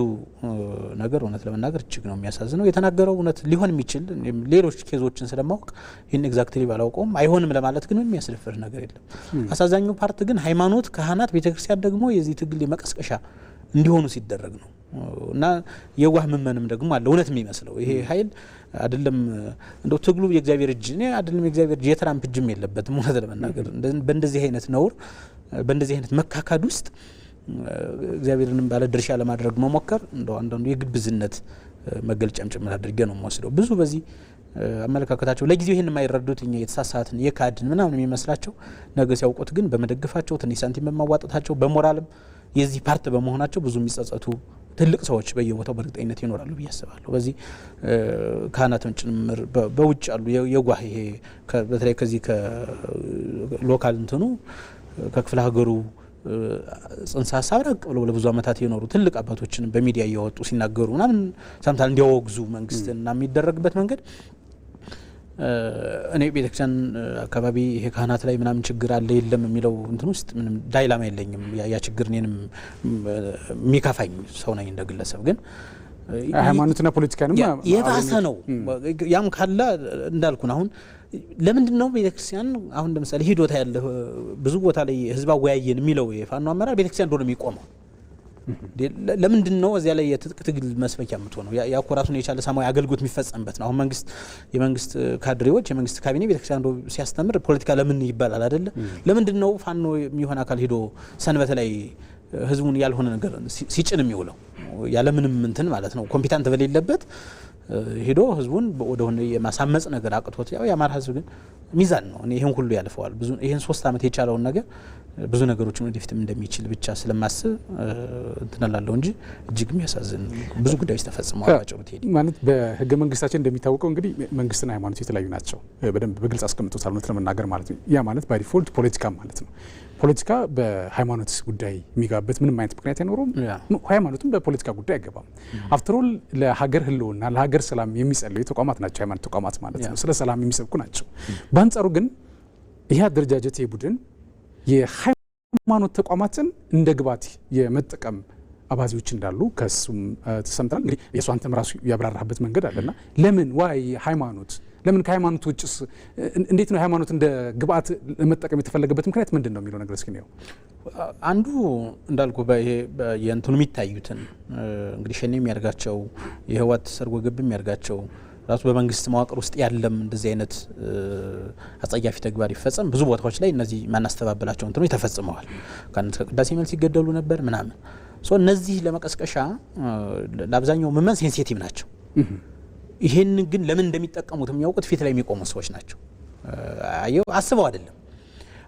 ነገር እውነት ለመናገር እጅግ ነው የሚያሳዝነው። የተናገረው እውነት ሊሆን የሚችል ሌሎች ኬዞችን ስለማወቅ ይህን ኤግዛክትሊ ባላውቀውም አይሆንም ለማለት ግን የሚያስደፍር ነገር የለም። አሳዛኙ ፓርት ግን ሃይማኖት፣ ካህናት፣ ቤተክርስቲያን ደግሞ የዚህ ትግል መቀስቀሻ እንዲሆኑ ሲደረግ ነው እና የዋህ ምመንም ደግሞ አለ እውነት የሚመስለው ይሄ ኃይል አይደለም እንደው ትግሉ የእግዚአብሔር እጅ እኔ አይደለም የእግዚአብሔር እጅ የትራምፕ እጅም የለበትም እውነት ለመናገር በእንደዚህ አይነት ነውር በእንደዚህ አይነት መካካድ ውስጥ እግዚአብሔርንም ባለ ድርሻ ለማድረግ መሞከር እንደው አንዳንዱ የግብዝነት መገልጫም ጭምር አድርጌ ነው የምወስደው። ብዙ በዚህ አመለካከታቸው ለጊዜው ይሄን የማይረዱት እኛ የተሳሳትን የካድን ምናምን የሚመስላቸው ነገ ሲያውቁት ግን በመደገፋቸው ትንሽ ሳንቲም በማዋጣታቸው በሞራልም የዚህ ፓርት በመሆናቸው ብዙ የሚጸጸቱ ትልቅ ሰዎች በየቦታው በእርግጠኝነት ይኖራሉ ብዬ አስባለሁ። በዚህ ካህናትን ጭምር በውጭ አሉ የጓህ ይሄ በተለይ ከዚህ ከሎካል እንትኑ ከክፍለ ሀገሩ ጽንሰ ሀሳብ ራቅ ብለው ለብዙ ዓመታት የኖሩ ትልቅ አባቶችን በሚዲያ እያወጡ ሲናገሩ ምናምን ሰምታል እንዲያወግዙ መንግስትና የሚደረግበት መንገድ እኔ ቤተክርስቲያን አካባቢ ይሄ ካህናት ላይ ምናምን ችግር አለ የለም የሚለው እንትን ውስጥ ምንም ዳይላማ የለኝም። ያ ችግር እኔንም የሚካፋኝ ሰው ነኝ እንደ ግለሰብ። ግን ሃይማኖትና ፖለቲካንም የባሰ ነው። ያም ካለ እንዳልኩን አሁን ለምንድን ነው ቤተክርስቲያን አሁን ለምሳሌ ሂዶታ ያለ ብዙ ቦታ ላይ ህዝብ አወያየን የሚለው የፋኖ አመራር ቤተክርስቲያን እንደሆነ የሚቆመው ለምንድን ነው? እዚያ ላይ የትጥቅ ትግል መስበኪያ የምትሆነው ያኮራቱን የቻለ ሰማያዊ አገልግሎት የሚፈጸምበት ነው። አሁን የመንግስት ካድሬዎች የመንግስት ካቢኔ ቤተክርስቲያን ሲያስተምር ፖለቲካ ለምን ይባላል አይደለ? ለምንድን ነው ፋኖ የሚሆን አካል ሂዶ ሰንበት ላይ ህዝቡን ያልሆነ ነገር ሲጭን የሚውለው ያለምንም እንትን ማለት ነው ኮምፒታንት በሌለበት ሄዶ ህዝቡን ወደሆነ የማሳመጽ ነገር አቅቶት ያው የአማራ ህዝብ ግን ሚዛን ነው። እኔ ይሄን ሁሉ ያልፈዋል ብዙ ይሄን 3 አመት የቻለውን ነገር ብዙ ነገሮችን ወደፊትም እንደሚችል ብቻ ስለማስብ እንትናላለው እንጂ እጅግ የሚያሳዝን ብዙ ጉዳዮች ተፈጽመዋል። አጭሩ ትሄድ ማለት በህገ መንግስታችን እንደሚታወቀው እንግዲህ መንግስትና ሃይማኖት የተለያዩ ናቸው። በደንብ በግልጽ አስቀምጦታል እውነት ለመናገር ማለት ነው። ያ ማለት ባይ ዲፎልት ፖለቲካ ማለት ነው። ፖለቲካ በሃይማኖት ጉዳይ የሚጋበት ምንም አይነት ምክንያት አይኖርም። ሃይማኖትም በፖለቲካ ጉዳይ አይገባም። አፍተር ኦል ለሀገር ህልውና ለሀገር ሰላም የሚጸልዩ ተቋማት ናቸው ሃይማኖት ተቋማት ማለት ነው። ስለ ሰላም የሚሰብኩ ናቸው። በአንጻሩ ግን ይህ አደረጃጀት ቡድን የሃይማኖት ተቋማትን እንደ ግባት የመጠቀም አባዚዎች እንዳሉ ከሱም ተሰምተናል። እንግዲህ የሱ አንተም ራሱ ያብራራበት መንገድ አለና ለምን ዋይ ሃይማኖት ለምን ከሃይማኖት ውጭስ እንዴት ነው ሃይማኖት እንደ ግብአት ለመጠቀም የተፈለገበት ምክንያት ምንድን ነው የሚለው ነገር እስኪ ነው። አንዱ እንዳልኩ በይሄ የእንትኑ የሚታዩትን እንግዲህ ሸኔ የሚያርጋቸው የህወሓት ሰርጎ ገብ የሚያርጋቸው ራሱ በመንግስት መዋቅር ውስጥ ያለም እንደዚህ አይነት አጸያፊ ተግባር ይፈጸም ብዙ ቦታዎች ላይ እነዚህ ማናስተባበላቸው እንትኑ ተፈጽመዋል። ከቅዳሴ መልስ ይገደሉ ነበር ምናምን እነዚህ ለመቀስቀሻ ለአብዛኛው ምዕመን ሴንሲቲቭ ናቸው። ይሄን ግን ለምን እንደሚጠቀሙት የሚያውቁት ፊት ላይ የሚቆሙ ሰዎች ናቸው። አየው አስበው አይደለም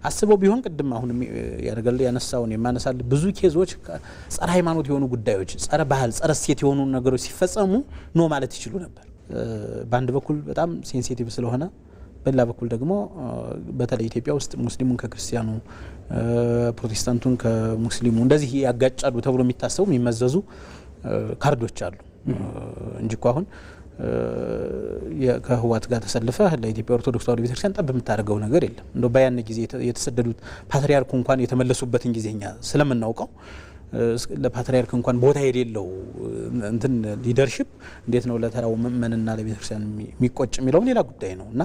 አስበው ቢሆን ቅድም አሁን ያነሳውን የማነሳል ብዙ ኬዞች ጸረ ሃይማኖት የሆኑ ጉዳዮች ጸረ ባህል ጸረ ሴት የሆኑ ነገሮች ሲፈጸሙ ነው ማለት ይችሉ ነበር። በአንድ በኩል በጣም ሴንሲቲቭ ስለሆነ በሌላ በኩል ደግሞ በተለይ ኢትዮጵያ ውስጥ ሙስሊሙን ከክርስቲያኑ ፕሮቴስታንቱን ከሙስሊሙ እንደዚህ ያጋጫሉ ተብሎ የሚታሰቡ የሚመዘዙ ካርዶች አሉ እንጂ እኮ አሁን ከህወሓት ጋር ተሰልፈ ለኢትዮጵያ ኦርቶዶክስ ተዋሕዶ ቤተክርስቲያን ጠብ የምታደርገው ነገር የለም። እንደው በያን ጊዜ የተሰደዱት ፓትሪያርኩ እንኳን የተመለሱበትን ጊዜኛ ስለምናውቀው ለፓትሪያርክ እንኳን ቦታ የሌለው እንትን ሊደርሺፕ እንዴት ነው ለተራው ምእመንና ለቤተክርስቲያን የሚቆጭ የሚለው ሌላ ጉዳይ ነው እና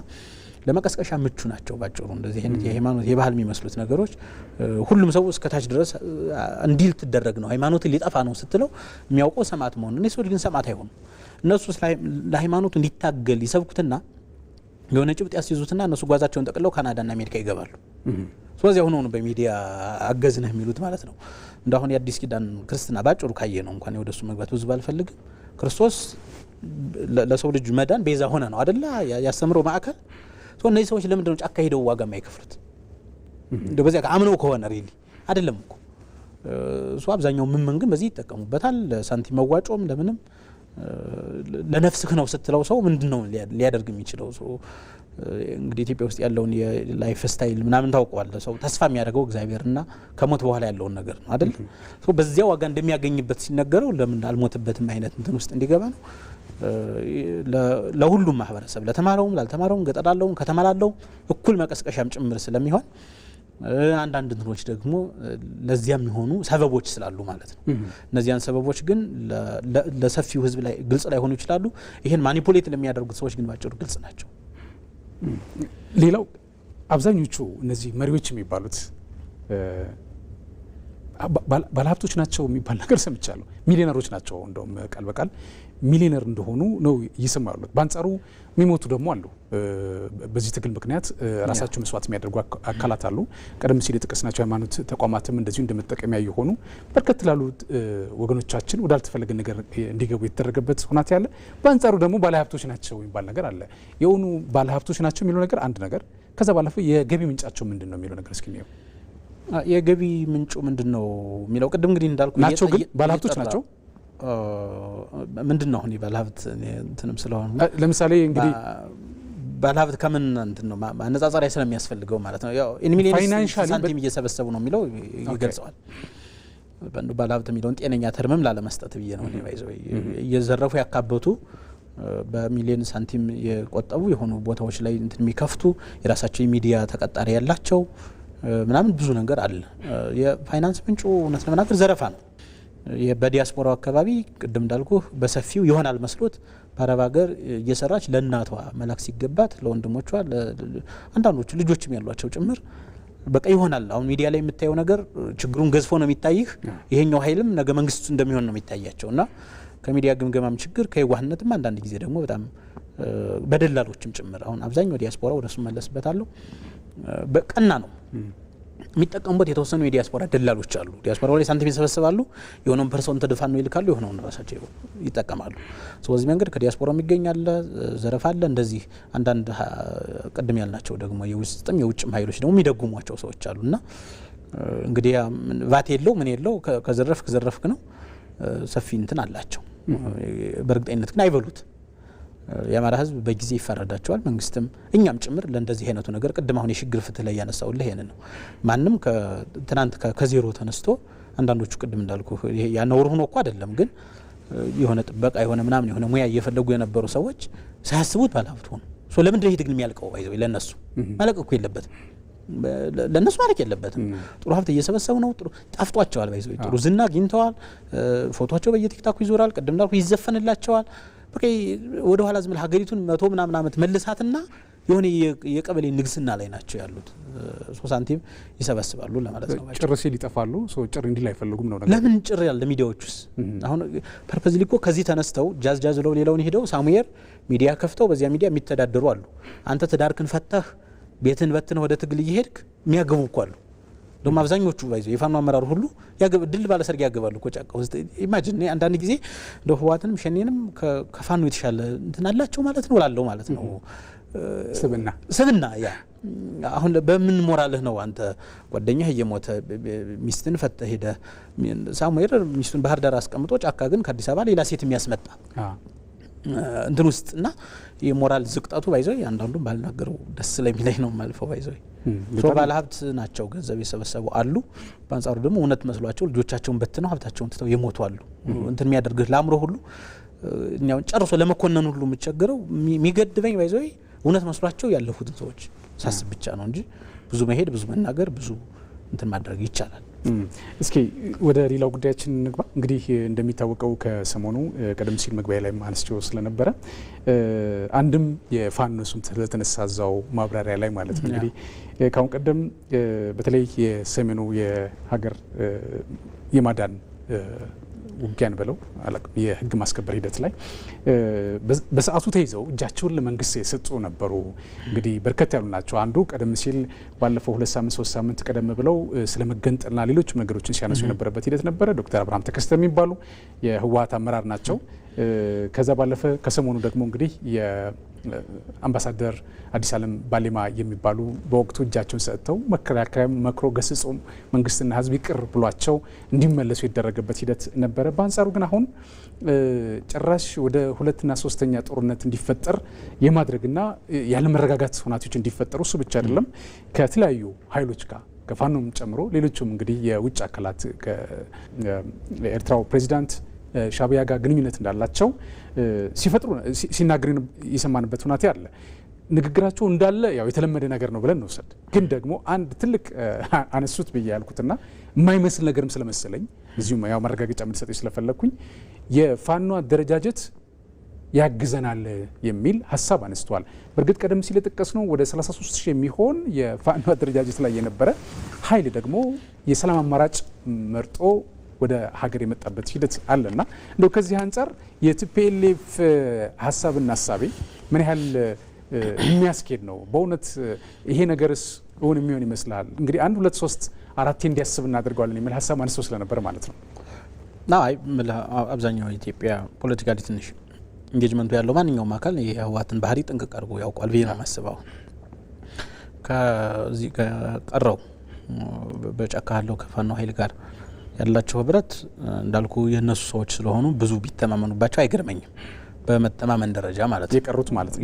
ለመቀስቀሻ ምቹ ናቸው ባጭሩ እንደዚህ አይነት የሃይማኖት የባህል የሚመስሉት ነገሮች ሁሉም ሰው እስከታች ድረስ እንዲል ተደረግ ነው ሃይማኖት ሊጠፋ ነው ስትለው የሚያውቀው ሰማዕት መሆን ነው ሰው ግን ሰማዕት አይሆንም እነሱ ለሃይማኖት እንዲታገል ይሰብኩትና የሆነ ጭብጥ ያስይዙትና እነሱ ጓዛቸውን ተቀለው ካናዳና አሜሪካ ይገባሉ ስለዚህ ሆኖ ነው በሚዲያ አገዝነህ የሚሉት ማለት ነው እንዳሁን የአዲስ ኪዳን ክርስትና ባጭሩ ካየ ነው እንኳን ወደሱ መግባት ብዙ ባልፈልግም ክርስቶስ ለሰው ልጅ መዳን ቤዛ ሆነ ነው አይደለ ያስተምረው ማዕከል እነዚህ ሰዎች ለምንድነው ጫካ ሄደው ዋጋ የማይከፍሉት እንደው በዚያ አምነው ከሆነ ሪሊ አይደለም እኮ እሱ አብዛኛው ምምን ግን በዚህ ይጠቀሙበታል ለሳንቲም መዋጮም ለምንም ለነፍስህ ነው ስትለው ሰው ምንድነው ሊያደርግ የሚችለው ሰው እንግዲህ ኢትዮጵያ ውስጥ ያለውን የላይፍ ስታይል ምናምን ታውቀዋል ሰው ተስፋ የሚያደርገው እግዚአብሔርና ከሞት በኋላ ያለውን ነገር ነው አይደል ሰው በዚያ ዋጋ እንደሚያገኝበት ሲነገረው ለምን አልሞተበትም አይነት እንትን ውስጥ እንዲገባ ነው ለሁሉም ማህበረሰብ ለተማረውም ላልተማረውም ገጠራለውም ከተማላለውም እኩል መቀስቀሻም ጭምር ስለሚሆን አንዳንድ እንትኖች ደግሞ ለዚያም የሚሆኑ ሰበቦች ስላሉ ማለት ነው እነዚያን ሰበቦች ግን ለሰፊው ህዝብ ላይ ግልጽ ላይ ሆኑ ይችላሉ ይሄን ማኒፑሌት ለሚያደርጉት ሰዎች ግን ባጭሩ ግልጽ ናቸው ሌላው አብዛኞቹ እነዚህ መሪዎች የሚባሉት ባለሀብቶች ናቸው የሚባል ነገር ሰምቻለሁ ሚሊዮነሮች ናቸው እንደውም ቃል በቃል ሚሊዮነር እንደሆኑ ነው ይሰማሉ በአንጻሩ የሚሞቱ ደግሞ አሉ በዚህ ትግል ምክንያት ራሳቸው መስዋዕት የሚያደርጉ አካላት አሉ ቀደም ሲል የተጠቀስናቸው ሃይማኖት ተቋማትም እንደዚሁ እንደመጠቀሚያ የሆኑ በርከት ላሉ ወገኖቻችን ወዳልተፈለገ ነገር እንዲገቡ የተደረገበት ሁኔታ ያለ በአንጻሩ ደግሞ ባለሀብቶች ናቸው የሚባል ነገር አለ የሆኑ ባለሀብቶች ናቸው የሚለው ነገር አንድ ነገር ከዛ ባለፈ የገቢ ምንጫቸው ምንድነው የሚለው ነገር እስኪ ነው የገቢ ምንጩ ምንድነው የሚለው ቅድም እንግዲህ እንዳልኩ ናቸው ግን ባለሀብቶች ናቸው ምንድነው አሁን ባለሀብት እንትንም ስለሆነ ለምሳሌ እንግዲህ ባለሀብት ከምን እንትን ነው ማነጻጸሪያ ስለሚያስፈልገው ማለት ነው ያው ኢን ሚሊየን ሳንቲም እየሰበሰቡ ነው የሚለው ይገልጸዋል ባለሀብት የሚለውን ጤነኛ ተርምም ላለመስጠት ብዬ ነው ባይዘው እየዘረፉ ያካበቱ በሚሊየን ሳንቲም የቆጠቡ የሆኑ ቦታዎች ላይ እንትን የሚከፍቱ የራሳቸው ሚዲያ ተቀጣሪ ያላቸው ምናምን ብዙ ነገር አለ የፋይናንስ ምንጩ እውነት ለመናገር ዘረፋ ነው በዲያስፖራው አካባቢ ቅድም እንዳልኩ በሰፊው ይሆናል መስሎት በአረብ ሀገር እየሰራች ለእናቷ መላክ ሲገባት ለወንድሞቿ አንዳንዶቹ ልጆችም ያሏቸው ጭምር በቃ ይሆናል አሁን ሚዲያ ላይ የምታየው ነገር ችግሩን ገዝፎ ነው የሚታይህ ይሄኛው ኃይልም ነገ መንግስቱ እንደሚሆን ነው የሚታያቸውና ከሚዲያ ግምገማም ችግር ከይዋህነትም አንዳንድ ጊዜ ደግሞ በጣም በደላሎችም ጭምር አሁን አብዛኛው ዲያስፖራ ወደሱ መለስበታለሁ በቀና ነው የሚጠቀሙበት የተወሰኑ የዲያስፖራ ደላሎች አሉ ዲያስፖራው ላይ ሳንቲም ይሰበስባሉ የሆነውን ፐርሰንት ተደፋን ነው ይልካሉ የሆነውን ራሳቸው ይጠቀማሉ ስለዚህ መንገድ ከዲያስፖራው የሚገኛል ዘረፋ አለ እንደዚህ አንዳንድ ቀደም ያልናቸው ደግሞ የውስጥም የውጭም ኃይሎች ደግሞ የሚደጉሟቸው ሰዎች አሉና እንግዲህ ቫት የለው ምን የለው ከዘረፍክ ነው ሰፊ እንትን አላቸው በርግጠኝነት ግን አይበሉት የአማራ ህዝብ በጊዜ ይፈረዳቸዋል መንግስትም እኛም ጭምር ለእንደዚህ አይነቱ ነገር ቅድም አሁን የሽግግር ፍትህ ላይ ያነሳውልህ ይሄን ነው ማንም ከትናንት ከዜሮ ተነስቶ አንዳንዶቹ ቅድም እንዳልኩ ያነውር ሆኖ እኮ አይደለም ግን የሆነ ጥበቃ የሆነ ምናምን የሆነ ሙያ እየፈለጉ የነበሩ ሰዎች ሳያስቡት ባለሀብት ሆኑ ለምንድን ነው ይሄ ትግል የሚያልቀው ባይዘው ለነሱ ማለቅ እኮ የለበትም ለነሱ ማለት የለበትም ጥሩ ሀብት እየሰበሰቡ ነው ጥሩ ጣፍጧቸዋል ባይዘው ጥሩ ዝና አግኝተዋል ፎቶቸው በየቲክታኩ ይዞራል ቅድም እንዳልኩ ይዘፈንላቸዋል በቃ ወደ ኋላ ዝም ሀገሪቱን 100 ምናምን ዓመት መልሳትና የሆነ የቀበሌ ንግስና ላይ ናቸው ያሉት ሳንቲም ይሰበስባሉ ለማለት ነው ጭር ሲል ይጠፋሉ ሰው ጭር እንዲል አይፈልጉም ነው ነገር ለምን ጭር ያለ ሚዲያዎችስ አሁን ፐርፐዝሊ እኮ ከዚህ ተነስተው ጃዝ ለው ሌላውን ሄደው ሳሙኤል ሚዲያ ከፍተው በዚያ ሚዲያ የሚተዳደሩ አሉ አንተ ተዳርክን ፈተህ ቤትን በትነህ ወደ ትግል እየሄድክ የሚያገቡ እኮ አሉ ደሞ አብዛኞቹ ባይዘው የፋኖ አመራር ሁሉ ያገብ ድል ባለ ሰርግ ያገባሉ እኮ ጫካ ውስጥ ኢማጂን አንዳንድ ጊዜ እንደው ህዋትንም ሸኔንም ከፋኖ የተሻለ እንትን አላቸው ማለት ነው ላለው ማለት ነው ስብና ያ አሁን በምን ሞራልህ ነው አንተ ጓደኛህ እየሞተ ሚስትን ፈተህ ሄደ ሳሙኤል ሚስቱን ባህር ዳር አስቀምጦ ጫካ ግን ከአዲስ አበባ ሌላ ሴት የሚያስመጣ እንትን ውስጥና የሞራል ዝቅጣቱ ባይዘው አንዳንዱም ባልናገረው ደስ ስለሚለኝ ነው ማልፈው ባይዘው ባለሀብት ናቸው ገንዘብ የሰበሰቡ አሉ በአንጻሩ ደግሞ እውነት መስሏቸው ልጆቻቸውን በትነው ሀብታቸውን ትተው የሞቱ አሉ እንትን የሚያደርግህ ለአምሮ ሁሉ እኛው ጨርሶ ለመኮነን ሁሉ የምቸገረው የሚገድበኝ ባይዘው እውነት መስሏቸው ያለፉትን ሰዎች ሳስብ ብቻ ነው እንጂ ብዙ መሄድ ብዙ መናገር ብዙ እንትን ማድረግ ይቻላል እስኪ ወደ ሌላው ጉዳያችን እንግባ። እንግዲህ እንደሚታወቀው ከሰሞኑ ቀደም ሲል መግቢያ ላይ አንስቼው ስለነበረ አንድም የፋኖ ስም ስለተነሳዛው ማብራሪያ ላይ ማለት ነው እንግዲህ ካሁን ቀደም በተለይ የሰሜኑ የሀገር የማዳን ውጊያን ብለው አላቅም የህግ ማስከበር ሂደት ላይ በሰዓቱ ተይዘው እጃቸውን ለመንግስት የሰጡ ነበሩ። እንግዲህ በርከት ያሉ ናቸው። አንዱ ቀደም ሲል ባለፈው 2 ሳምንት 3 ሳምንት ቀደም ብለው ስለመገንጠልና ሌሎች ነገሮችን ሲያነሱ የነበረበት ሂደት ነበረ። ዶክተር አብርሃም ተከስተ የሚባሉ የህወሓት አመራር ናቸው። ከዛ ባለፈ ከሰሞኑ ደግሞ እንግዲህ የአምባሳደር አዲስ ዓለም ባሌማ የሚባሉ በወቅቱ እጃቸውን ሰጥተው መከላከያ መክሮ ገስጾ መንግስትና ህዝብ ይቅር ብሏቸው እንዲመለሱ የተደረገበት ሂደት ነበረ። በአንጻሩ ግን አሁን ጭራሽ ወደ 2ና 3ኛ ጦርነት እንዲፈጠር የማድረግና ያለመረጋጋት ሁኔታዎች እንዲፈጠሩ እሱ ብቻ አይደለም ከተለያዩ ኃይሎች ጋር ከፋኖም ጨምሮ ሌሎችም እንግዲህ የውጭ አካላት ከኤርትራው ፕሬዚዳንት ሻዕቢያ ጋር ግንኙነት እንዳላቸው ሲፈጥሩ ሲናገሩ የሰማንበት ሁኔታ አለ። ንግግራቸው እንዳለ ያው የተለመደ ነገር ነው ብለን እንውሰድ። ግን ደግሞ አንድ ትልቅ አነሱት ብዬ ያልኩትና የማይመስል ነገርም ስለመሰለኝ እዚሁም ያው ማረጋገጫ እንድትሰጠኝ ስለፈለኩኝ የፋኖ አደረጃጀት ያግዘናል የሚል ሀሳብ አነስተዋል። በእርግጥ ቀደም ሲል የጠቀስነው ወደ 33,000 የሚሆን የፋኖ አደረጃጀት ላይ የነበረ ኃይል ደግሞ የሰላም አማራጭ መርጦ ወደ ሀገር የመጣበት ሂደት አለና እንደው ከዚህ አንጻር የቲፒኤልኤፍ ሀሳብና ሀሳቤ ምን ያህል የሚያስኬድ ነው? በእውነት ይሄ ነገርስ እውን የሚሆን ይመስላል? እንግዲህ 1 2 3 4 እንዲያስብ እናደርገዋለን የሚል ሀሳብ አንስቶ ስለነበር ማለት ነው። አይ አብዛኛው የኢትዮጵያ ፖለቲካሊ ትንሽ ኢንጌጅመንቱ ያለው ማንኛውም አካል የህወሓትን ባህሪ ጥንቅቅ አድርጎ ያውቋል ብዬ ነው የማስበው። ከዚህ ቀረው በጫካ ያለው ከፋኖ ኃይል ጋር ያላቸው ህብረት እንዳልኩ የነሱ ሰዎች ስለሆኑ ብዙ ቢተማመኑባቸው አይገርመኝም። በመተማመን ደረጃ ማለት ነው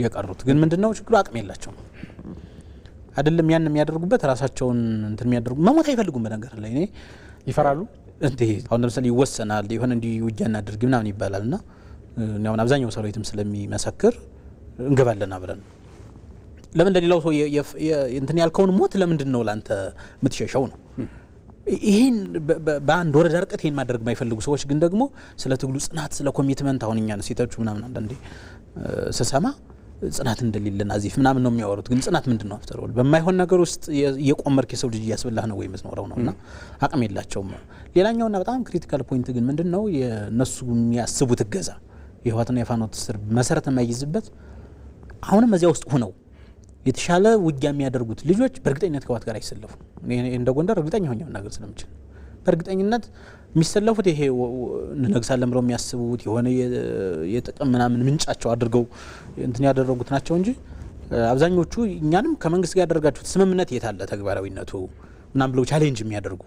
የቀሩት ግን ምንድነው ችግሩ? አቅም የላቸውም አይደለም ያን የሚያደርጉበት ራሳቸውን እንትን የሚያደርጉ መሞት አይፈልጉም። በነገር ላይ እኔ ይፈራሉ እንዴ? አሁን ለምሳሌ ይወሰናል የሆነ እንዲ ውጊያ እናድርግ ምናምን ይባላልና አሁን አብዛኛው ሰራዊትም ስለሚመሰክር እንገባለን አብረን ለምን ለሌላው ሰው እንትን ያልከውን ሞት ለምንድን ነው ላንተ የምትሸሸው ነው። ይሄን በአንድ ወረዳ ርቀት ይሄን ማድረግ የማይፈልጉ ሰዎች ግን ደግሞ ስለ ትግሉ ጽናት ስለ ኮሚትመንት አሁን እኛን ሲተቹ ምናምን አንዳንዴ ስሰማ ጽናት እንደሌለን አዚፍ ምናምን ነው የሚያወሩት። ግን ጽናት ምንድን ነው? አፍተር ኦል በማይሆን ነገር ውስጥ የቆመርክ የሰው ልጅ እያስበላህ ነው ወይ መስኖረው ነውና አቅም የላቸውም። ሌላኛውና በጣም ክሪቲካል ፖይንት ግን ምንድነው የነሱ የሚያስቡት እገዛ የህወሓትና የፋኖ ትስስር መሰረት የማይይዝበት አሁንም እዚያ ውስጥ ሆነው የተሻለ ውጊያ የሚያደርጉት ልጆች በእርግጠኝነት ከህወሓት ጋር አይሰለፉም። እንደ ጎንደር እርግጠኛ ሆኜ መናገር ስለምችል በእርግጠኝነት የሚሰለፉት ይሄ እንነግሳለን ብለው የሚያስቡት የሆነ የጥቅም ምናምን ምንጫቸው አድርገው እንትን ያደረጉት ናቸው እንጂ አብዛኞቹ እኛንም ከመንግስት ጋር ያደረጋችሁት ስምምነት የት አለ ተግባራዊነቱ ምናምን ብለው ቻሌንጅ የሚያደርጉ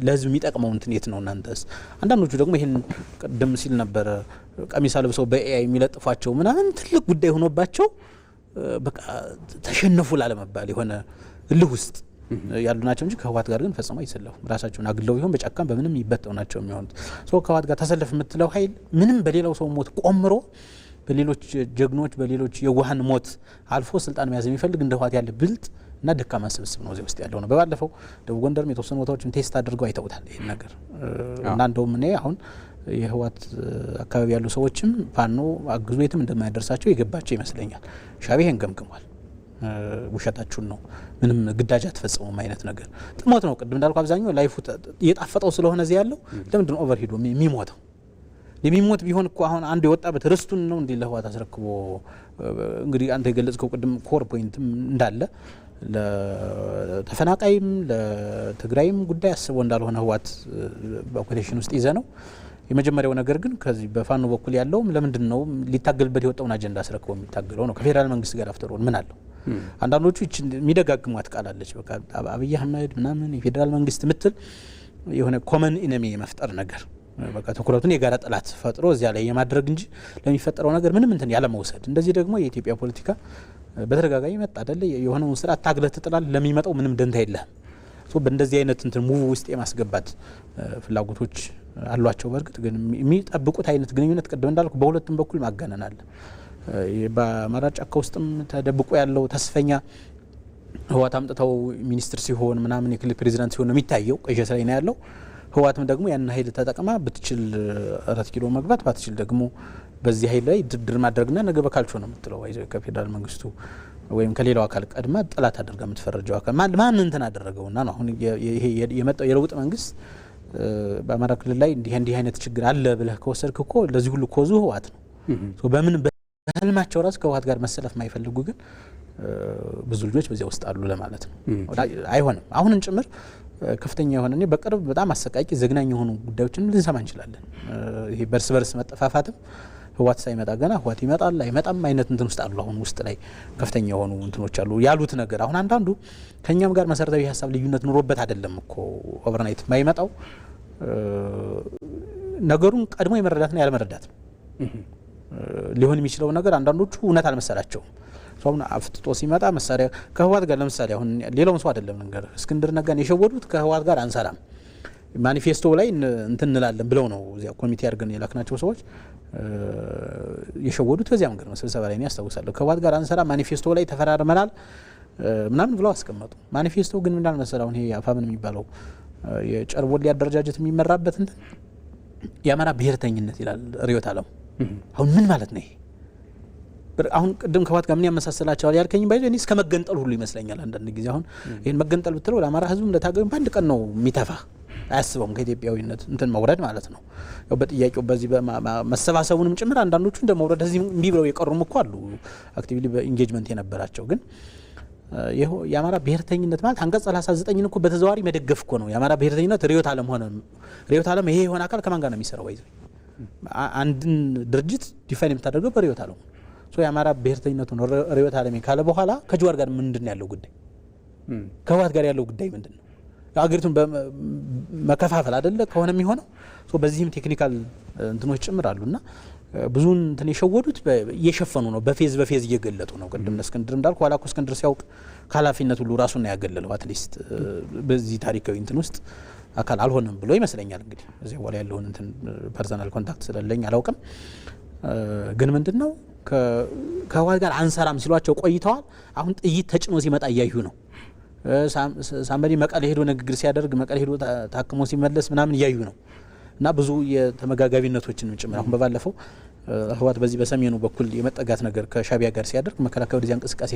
ለህዝብ የሚጠቅመው እንትን የት ነው እናንተስ? አንዳንዶቹ ደግሞ ይሄን ቀደም ሲል ነበር ቀሚስ አልብሰው በኤአይ የሚለጥፏቸው ምናምን ትልቅ ጉዳይ ሆኖባቸው በቃ ተሸነፉ ላለመባል የሆነ እልህ ውስጥ ያሉ ናቸው እንጂ ከህወሓት ጋር ግን ፈጽሞ አይሰለፉም። ራሳቸውን አግለው ቢሆን በጫካም በምንም ይበጠው ናቸው የሚሆኑት። ከህወሓት ጋር ተሰለፍ የምትለው ኃይል ምንም በሌላው ሰው ሞት ቆምሮ በሌሎች ጀግኖች በሌሎች የዋሃን ሞት አልፎ ስልጣን መያዝ የሚፈልግ እንደ ህወሓት ያለ ብልጥ እና ደካማ ስብስብ ነው እዚህ ውስጥ ያለው ነው። በባለፈው ደቡብ ጎንደርም የተወሰኑ ቦታዎችን ቴስት አድርገው አይተውታል ይሄን ነገር እና እንደውም እኔ አሁን የህወሓት አካባቢ ያሉ ሰዎችም ፋኖ አግዙ የትም እንደማይደርሳቸው የገባቸው ይመስለኛል። ሻዕቢያ ይሄን ገምግሟል። ውሸታችሁን ነው ምንም ግዳጅ አትፈጽሙም አይነት ነገር ጥሞት ነው። ቅድም እንዳልኩ አብዛኛው ላይፉ እየጣፈጠው ስለሆነ እዚህ ያለው ለምንድን ነው ኦቨርሂድ የሚሞተው? የሚሞት ቢሆን እኮ አሁን አንዱ የወጣበት ርስቱን ነው እንዴ ለህወሓት አስረክቦ እንግዲህ አንተ የገለጽከው ቅድም ኮር ፖይንትም እንዳለ ለተፈናቃይም ለትግራይም ጉዳይ አስቦ እንዳልሆነ ህወሓት በኮቴሽን ውስጥ ይዘ ነው። የመጀመሪያው ነገር ግን ከዚህ በፋኖ በኩል ያለው ለምንድን ነው ሊታገልበት የወጣውን አጀንዳ አስረክቦ የሚታገለው ነው። ከፌዴራል መንግስት ጋር አፍተሮን ምን አለው? አንዳንዶቹ የሚደጋግሟት ቃል አለች። በቃ አብይ አህመድ ምናምን የፌዴራል መንግስት ምትል የሆነ ኮመን ኢነሚ የመፍጠር ነገር በቃ ትኩረቱን የጋራ ጠላት ፈጥሮ እዚያ ላይ የማድረግ እንጂ ለሚፈጠረው ነገር ምንም እንትን ያለ መውሰድ። እንደዚህ ደግሞ የኢትዮጵያ ፖለቲካ በተደጋጋሚ መጣ አይደለ? የሆነውን ስርዓት ታግለህ ትጥላለህ፣ ለሚመጣው ምንም ደንታ የለህም። በእንደዚህ አይነት እንትን ሙቭ ውስጥ የማስገባት ፍላጎቶች አሏቸው። በእርግጥ ግን የሚጠብቁት አይነት ግንኙነት ቅድም እንዳልኩ በሁለቱም በኩል ማጋነን አለ። በአማራ ጫካ ውስጥም ተደብቆ ያለው ተስፈኛ ህወሓት አምጥተው ሚኒስትር ሲሆን ምናምን የክልል ፕሬዚዳንት ሲሆን ነው የሚታየው ቅዠት ላይ ነው ያለው። ህወሓትም ደግሞ ያን ኃይል ተጠቅማ ብትችል 4 ኪሎ መግባት ባትችል ደግሞ በዚህ ኃይል ላይ ድርድር ማድረግና ነገ በካልቾ ነው የምትለው ከፌዴራል መንግስቱ ወይም ከሌላው አካል ቀድማ ጠላት አድርጋ የምትፈረጀው አካል ማን እንትን አደረገውና ነው አሁን ይሄ የመጣው የለውጥ መንግስት በአማራ ክልል ላይ እንዲህ አይነት ችግር አለ ብለህ ከወሰድክ እኮ ለዚህ ሁሉ ኮዙ ህወሓት ነው። በምን በህልማቸው ራስ ከህወሓት ጋር መሰለፍ የማይፈልጉ ግን ብዙ ልጆች በዚያ ውስጥ አሉ ለማለት ነው። አይሆንም አሁንም ጭምር ከፍተኛ የሆነ እኔ በቅርብ በጣም አሰቃቂ ዘግናኝ የሆኑ ጉዳዮችን ልንሰማ እንችላለን። ይሄ በርስ መጠፋፋትም ህወሓት ሳይመጣ ገና ህወሓት ይመጣል አይመጣም አይነት እንትን ውስጥ አሉ። አሁን ውስጥ ላይ ከፍተኛ የሆኑ እንትኖች አሉ ያሉት ነገር አሁን አንዳንዱ ከኛም ጋር መሰረታዊ ሀሳብ ልዩነት ኑሮበት አይደለም እኮ ኦቨርናይት ማይመጣው ነገሩን ቀድሞ የመረዳትና ያለመረዳት ነው ሊሆን የሚችለው ነገር አንዳንዶቹ እውነት አልመሰላቸውም። ሶምና አፍጥጦ ሲመጣ መሳሪያ ከህወሓት ጋር ለምሳሌ አሁን ሌላውን ሰው አይደለም ነገር እስክንድር ነጋን የሸወዱት ከህወሓት ጋር አንሰራም ማኒፌስቶ ላይ እንትን እንላለን ብለው ነው እዚያ ኮሚቴ አድርገን የላክናቸው ሰዎች የሸወዱት በዚያ መንገድ ነው። ስብሰባ ላይ ነው ያስታውሳለሁ። ከህወሓት ጋር አንሰራ ማኒፌስቶ ላይ ተፈራርመናል ምናምን ብለው አስቀመጡ። ማኒፌስቶ ግን ምን እንዳልመሰለው አሁን ይሄ አፋምን የሚባለው የጨርቦሌ አደረጃጀት የሚመራበት እንትን የአማራ ብሔርተኝነት ይላል ርዕዮተ ዓለሙ። አሁን ምን ማለት ነው ይሄ? አሁን ቅድም ከህወሓት ጋር ምን ያመሳሰላቸዋል ያልከኝ ባይዘ እኔ እስከ መገንጠል ሁሉ ይመስለኛል። አንዳንድ ጊዜ አሁን ይሄን መገንጠል ብትለው ለአማራ ህዝብ እንደታገኙ በአንድ ቀን ነው የሚተፋ አያስበውም ከኢትዮጵያዊነት እንትን መውረድ ማለት ነው። ያው በጥያቄው በዚህ መሰባሰቡንም ጭምር አንዳንዶቹ እንደ መውረድ እዚህ እምቢ ብለው የቀሩም እኮ አሉ አክቲቭሊ በኢንጌጅመንት የነበራቸው። ግን የአማራ ብሔርተኝነት ማለት አንቀጽ 39 እኮ በተዘዋዋሪ መደገፍ እኮ ነው። የአማራ ብሔርተኝነት ርዕዮተ ዓለም ሆነ ርዕዮተ ዓለም ይሄ የሆነ አካል ከማን ጋር ነው የሚሰራው? ባይዘ አንድን ድርጅት ዲፋይን የምታደርገው በርዕዮተ ዓለሙ የአማራ ብሔርተኝነቱን ርዕዮተ ዓለም ካለ በኋላ ከጅዋር ጋር ምንድን ያለው ጉዳይ ከህወሓት ጋር ያለው ጉዳይ ምንድን ነው? አገሪቱን በመከፋፈል አይደለ ከሆነ የሚሆነው በዚህም ቴክኒካል እንትኖች ጭምር አሉና ብዙን እንትን የሸወዱት እየሸፈኑ ነው በፌዝ እየገለጡ ነው። ቅድም ለእስክንድር እንዳልኩ ኋላ እኮ እስክንድር ሲያውቅ ከኃላፊነት ሁሉ ራሱን ነው ያገለለው። አትሊስት በዚህ ታሪካዊ እንትን ውስጥ አካል አልሆነም ብሎ ይመስለኛል። እንግዲህ እዚያ በኋላ ያለውን እንትን ፐርሰናል ኮንታክት ስለሌለኝ አላውቅም። ግን ምንድነው ከህወሓት ጋር አንሰራም ሲሏቸው ቆይተዋል። አሁን ጥይት ተጭኖ ሲመጣ እያዩ ነው። ሳምበዲ መቀሌ ሄዶ ንግግር ሲያደርግ መቀሌ ሄዶ ታክሞ ሲመለስ ምናምን እያዩ ነው። እና ብዙ የተመጋጋቢነቶችን ጭምር አሁን በባለፈው ህወሓት በዚህ በሰሜኑ በኩል የመጠጋት ነገር ከሻቢያ ጋር ሲያደርግ መከላከያ ወደዚያ እንቅስቃሴ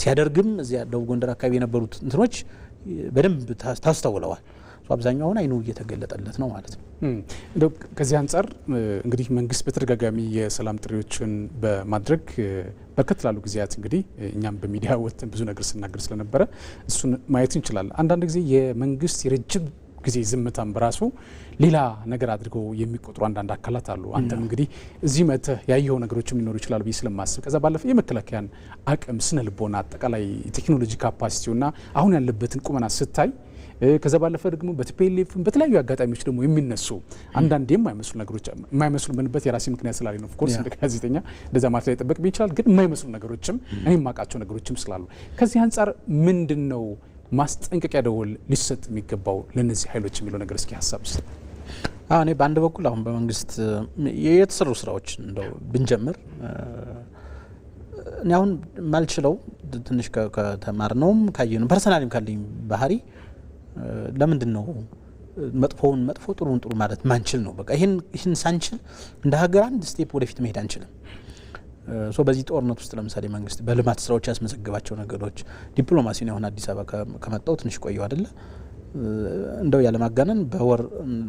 ሲያደርግም እዚያ ደቡብ ጎንደር አካባቢ የነበሩት እንትኖች በደንብ ታስተውለዋል። አብዛኛው አሁን አይኑ እየተገለጠለት ነው ማለት ነው። እንደው ከዚህ አንጻር እንግዲህ መንግስት በተደጋጋሚ የሰላም ጥሪዎችን በማድረግ በርከት ላሉ ጊዜያት እንግዲህ እኛም በሚዲያ ወጥተን ብዙ ነገር ስናገር ስለነበረ እሱን ማየት እንችላለን። አንዳንድ ጊዜ የመንግስት የረጅም ጊዜ ዝምታም በራሱ ሌላ ነገር አድርገው የሚቆጥሩ አንዳንድ አካላት አሉ። አንተም እንግዲህ እዚህ መተህ ያየው ነገሮችም ሊኖሩ ይችላሉ ብዬ ስለማስብ ከዛ ባለፈ የመከላከያን አቅም ስነ ልቦና አጠቃላይ ቴክኖሎጂ ካፓሲቲውና አሁን ያለበትን ቁመና ስታይ ከዛ ባለፈ ደግሞ በቲፒኤልኤፍ በተለያዩ አጋጣሚዎች ደግሞ የሚነሱ አንዳንድ የማይመስሉ ነገሮች የማይመስሉ ምንበት የራሴ ምክንያት ስላለ ነው። ኦፍ ኮርስ እንደ ጋዜጠኛ እንደዛ ማለት ላይ ጠበቅ ይችላል። ግን የማይመስሉ ነገሮችም እኔ የማውቃቸው ነገሮችም ስላሉ ከዚህ አንጻር ምንድነው ማስጠንቀቂያ ደወል ሊሰጥ የሚገባው ለነዚህ ኃይሎች የሚለው ነገር እስኪ ሀሳብ ስ እኔ በአንድ በኩል አሁን በመንግስት የተሰሩ ስራዎች እንደው ብንጀምር እኔ አሁን ማልችለው ትንሽ ከተማርነውም ካየነው ፐርሰናሊም ካለኝ ባህሪ ለምንድን ነው መጥፎውን መጥፎ ጥሩን ጥሩ ማለት ማንችል ነው። በቃ ይህን ሳንችል እንደ ሀገር አንድ ስቴፕ ወደፊት መሄድ አንችልም። በዚህ ጦርነት ውስጥ ለምሳሌ መንግስት በልማት ስራዎች ያስመዘግባቸው ነገሮች ዲፕሎማሲ ነው። አሁን አዲስ አበባ ከመጣው ትንሽ ቆየው አይደለ? እንደው ያለማጋነን በወር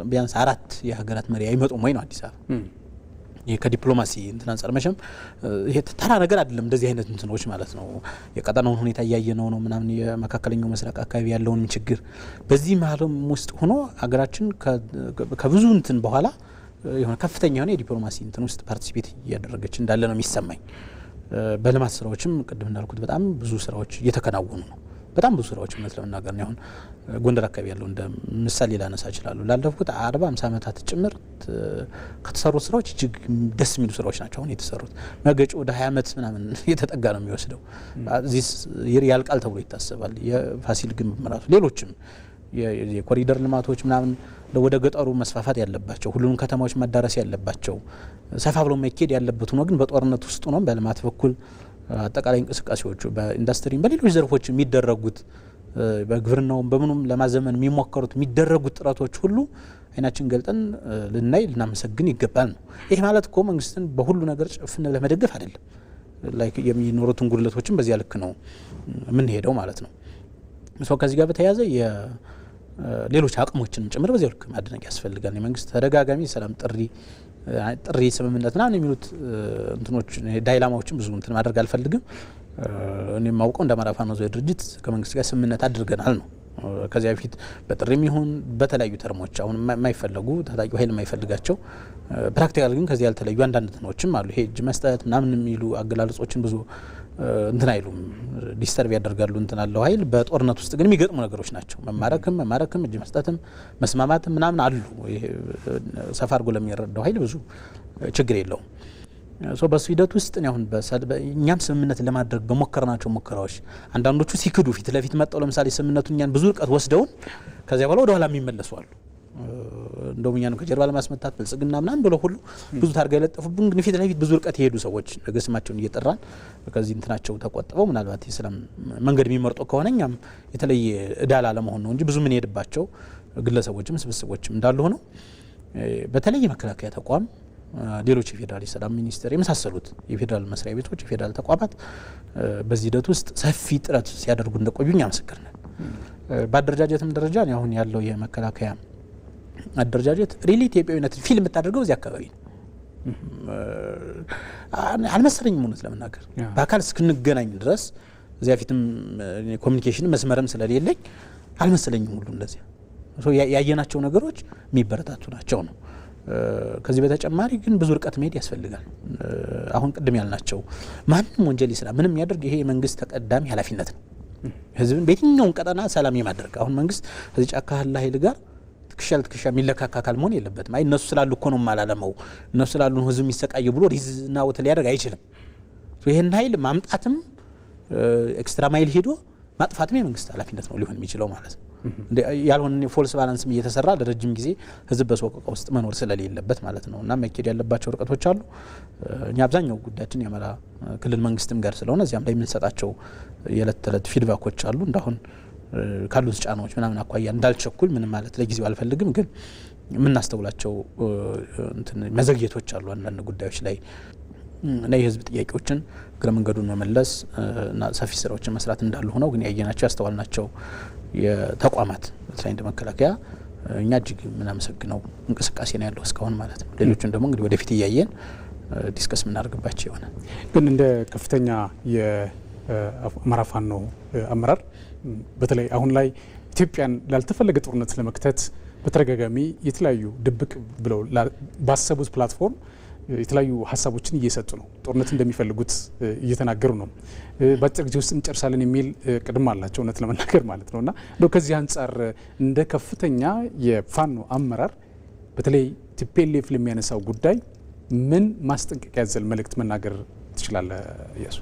ቢያንስ 4 የሀገራት መሪ አይመጡም ወይ ነው አዲስ አበባ። ይሄ ከዲፕሎማሲ እንትን አንፃር መቼም ይሄ ተራ ነገር አይደለም። እንደዚህ አይነት እንትኖች ማለት ነው የቀጠናውን ሁኔታ እያየነው ነው ምናምን የመካከለኛው ምስራቅ አካባቢ ያለውን ችግር በዚህ መሀልም ውስጥ ሆኖ ሀገራችን ከብዙ እንትን በኋላ የሆነ ከፍተኛ የሆነ የዲፕሎማሲ እንትን ውስጥ ፓርቲሲፔት እያደረገች እንዳለ ነው የሚሰማኝ። በልማት ስራዎችም ቅድም እንዳልኩት በጣም ብዙ ስራዎች እየተከናወኑ ነው። በጣም ብዙ ስራዎች እውነት ለመናገር ነው። አሁን ጎንደር አካባቢ ያለው እንደ ምሳሌ ላነሳ እችላለሁ። ላለፉት 40-50 ዓመታት ጭምር ከተሰሩት ስራዎች እጅግ ደስ የሚሉ ስራዎች ናቸው አሁን የተሰሩት። መገጭ ወደ 20 ዓመት ምናምን የተጠጋ ነው የሚወስደው። እዚህ ያልቃል ተብሎ ይታሰባል። የፋሲል ግንብ ራሱ ሌሎችም የኮሪደር ልማቶች ምናምን ወደ ገጠሩ መስፋፋት ያለባቸው ሁሉንም ከተማዎች መዳረስ ያለባቸው ሰፋ ብሎ መኬድ ያለበት ሆኖ ግን በጦርነት ውስጥ ነው በልማት በኩል አጠቃላይ እንቅስቃሴዎቹ በኢንዱስትሪ በሌሎች ዘርፎች የሚደረጉት በግብርናውም በምኑም ለማዘመን የሚደረጉት ጥረቶች ሁሉ አይናችን ገልጠን ልናይ ልናመሰግን ይገባል ነው። ይሄ ማለት እኮ መንግስትን በሁሉ ነገር ጭፍን ለመደገፍ አይደለም። ላይክ የሚኖሩትን ጉድለቶችን በዚያ ልክ ነው የምንሄደው ማለት ነው። ከዚህ ጋር በተያያዘ ሌሎች አቅሞችን ጭምር በዚያ ልክ ማድነቅ ያስፈልጋል። የመንግስት ተደጋጋሚ ሰላም ጥሪ ስምምነት ና የሚሉት እንትኖች ዳይላማዎችን ብዙ እንትን ማድረግ አልፈልግም። እኔ የማውቀው እንደ አማራ ፋኖ ህዝባዊ ድርጅት ከመንግስት ጋር ስምምነት አድርገናል ነው። ከዚያ በፊት በጥሪም ይሁን በተለያዩ ተርሞች አሁን የማይፈልጉ ታጣቂው ኃይል የማይፈልጋቸው ፕራክቲካል ግን ከዚህ ያልተለዩ አንዳንድ እንትኖችም አሉ። ይሄ እጅ መስጠት ምናምን የሚሉ አገላለጾችን ብዙ እንትን አይሉም፣ ዲስተርብ ያደርጋሉ። እንትን አለው ኃይል በጦርነት ውስጥ ግን የሚገጥሙ ነገሮች ናቸው። መማረክም እጅ መስጠትም መስማማትም ምናምን አሉ። ይሄ ሰፋ አድርጎ ለሚረዳው ኃይል ብዙ ችግር የለውም። በሱ ሂደት ውስጥ አሁን እኛም ስምምነት ለማድረግ በሞከርናቸው ሙከራዎች አንዳንዶቹ ሲክዱ ፊት ለፊት መጣው ለምሳሌ ስምምነቱን እኛን ብዙ ርቀት ወስደውን ከዚያ በኋላ ወደ ኋላ የሚመለሱ አሉ። እንደውም እኛን ከጀርባ ለማስመታት ብልጽግና ምናምን ብለው ሁሉ ብዙ ታርጋ የለጠፉብን ግን ፊት ለፊት ብዙ ርቀት የሄዱ ሰዎች ነገስማቸውን እየጠራን ከዚህ እንትናቸው ተቆጥበው ምናልባት የሰላም መንገድ የሚመርጡ ከሆነ እኛም የተለየ እዳላ ለመሆን ነው እንጂ ብዙ ምን ሄድባቸው ግለሰቦችም ስብስቦችም እንዳሉ ሆነው በተለየ መከላከያ ተቋም ሌሎች የፌዴራል ሰላም ሚኒስቴር የመሳሰሉት የፌዴራል መስሪያ ቤቶች የፌዴራል ተቋማት በዚህ ሂደት ውስጥ ሰፊ ጥረት ሲያደርጉ እንደቆዩኝ አመሰግናለሁ። በአደረጃጀትም ደረጃ አሁን ያለው የመከላከያ አደረጃጀት ሪሊ ኢትዮጵያዊነት ፊልም የምታደርገው እዚህ አካባቢ ነው። አልመሰለኝም እውነት ለመናገር በአካል እስክንገናኝ ድረስ እዚያ ፊትም ኮሚኒኬሽን መስመርም ስለሌለኝ አልመሰለኝም ሁሉ እንደዚያ ያየናቸው ነገሮች የሚበረታቱ ናቸው ነው። ከዚህ በተጨማሪ ግን ብዙ ርቀት መሄድ ያስፈልጋል። አሁን ቅድም ያልናቸው ማንም ወንጀል ይስራ ምንም ያደርግ ይሄ የመንግስት ተቀዳሚ ኃላፊነት ነው። ህዝብን በየትኛውም ቀጠና ሰላም የማድረግ አሁን መንግስት ከዚህ ጫካ ያለ ኃይል ጋር ትከሻ ለትከሻ የሚለካካ አካል መሆን የለበትም። አይ እነሱ ስላሉ እኮ ነው ማላለመው እነሱ ስላሉ ነው ህዝብ የሚሰቃየው ብሎ ሪዝና ወት ሊያደርግ አይችልም። ይሄን ኃይል ማምጣትም ኤክስትራ ማይል ሄዶ ማጥፋትም የመንግስት ኃላፊነት ነው ሊሆን የሚችለው ማለት ነው። ያልሆነ ፎልስ ባላንስም እየተሰራ ለረጅም ጊዜ ህዝብ በሰቆቃ ውስጥ መኖር ስለሌለበት ማለት ነው። እና መኬድ ያለባቸው ርቀቶች አሉ። እኛ አብዛኛው ጉዳያችን የአማራ ክልል መንግስትም ጋር ስለሆነ እዚያም ላይ የምንሰጣቸው የዕለት ተዕለት ፊድባኮች አሉ። እንዳሁን ካሉት ጫናዎች ምናምን አኳያ እንዳልቸኩል ምንም ማለት ለጊዜው አልፈልግም፣ ግን የምናስተውላቸው መዘግየቶች አሉ አንዳንድ ጉዳዮች ላይ እና የህዝብ ጥያቄዎችን እግረ መንገዱን መመለስ እና ሰፊ ስራዎችን መስራት እንዳሉ ሆነው ግን ያየናቸው ያስተዋልናቸው የተቋማት በተለይ እንደ መከላከያ እኛ እጅግ የምናመሰግነው እንቅስቃሴ ነው ያለው እስካሁን ማለት ነው። ሌሎቹን ደግሞ እንግዲህ ወደፊት እያየን ዲስከስ የምናደርግባቸው ይሆናል። ግን እንደ ከፍተኛ የአማራ ፋኖ አመራር በተለይ አሁን ላይ ኢትዮጵያን ላልተፈለገ ጦርነት ለመክተት በተደጋጋሚ የተለያዩ ድብቅ ብለው ባሰቡት ፕላትፎርም የተለያዩ ሀሳቦችን እየሰጡ ነው። ጦርነት እንደሚፈልጉት እየተናገሩ ነው። በአጭር ጊዜ ውስጥ እንጨርሳለን የሚል ቅድም አላቸው እውነት ለመናገር ማለት ነው። እና ከዚህ አንጻር እንደ ከፍተኛ የፋኖ አመራር በተለይ ቲፒኤልኤፍ ለሚያነሳው ጉዳይ ምን ማስጠንቀቂያ ያዘል መልእክት መናገር ትችላለህ እያሱ?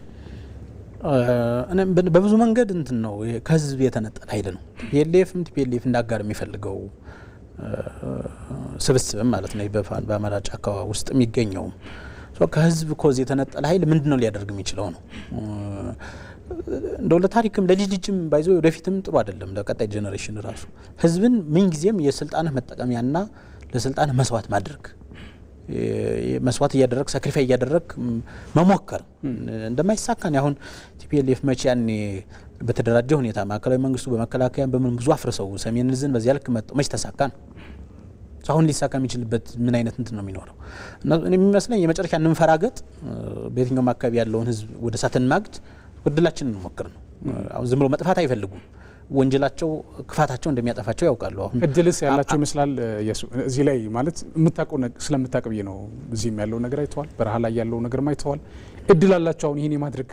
በብዙ መንገድ እንትን ነው ከህዝብ የተነጠለ ኃይል ነው ቲፒኤልኤፍ እንዳጋር የሚፈልገው ስብስብም ማለት ነው። በአማራ ጫካ ውስጥ የሚገኘው ከህዝብ ኮዝ የተነጠለ ኃይል ምንድነው ሊያደርግ የሚችለው ነው። እንደው ለታሪክም ለልጅም ባይዞ ወደፊትም ጥሩ አይደለም ለቀጣይ ጄኔሬሽን ራሱ ህዝብን ምን ጊዜም የስልጣንህ መጠቀሚያና ለስልጣንህ መስዋዕት ማድረግ መስዋዕት እያደረግ ሳክሪፋይ እያደረግ መሞከር እንደማይሳካን አሁን ቲፒኤልኤፍ መቼ ያኔ በተደራጀ ሁኔታ ማዕከላዊ መንግስቱ በመከላከያ በምን ብዙ አፍርሰው ሰሜን ዕዝን በዚያ ልክ መጥቶ መች ተሳካን? አሁን ሊሳካ የሚችልበት ምን አይነት እንትን ነው የሚኖረው? እኔ የሚመስለኝ የመጨረሻ እንፈራገጥ በየትኛውም አካባቢ ያለውን ህዝብ ወደ ሳትን ማግድ እድላችንን እንሞክር ነው። አሁን ዝም ብሎ መጥፋት አይፈልጉም። ወንጀላቸው ክፋታቸው እንደሚያጠፋቸው ያውቃሉ። አሁን እድልስ ያላቸው ይመስላል ኢየሱ እዚህ ላይ ማለት ስለምታውቅ ብዬ ነው። እዚህም ያለው ነገር አይተዋል፣ በረሃ ላይ ያለው ነገር አይተዋል። እድል አላቸው አሁን ይሄን የማድረግ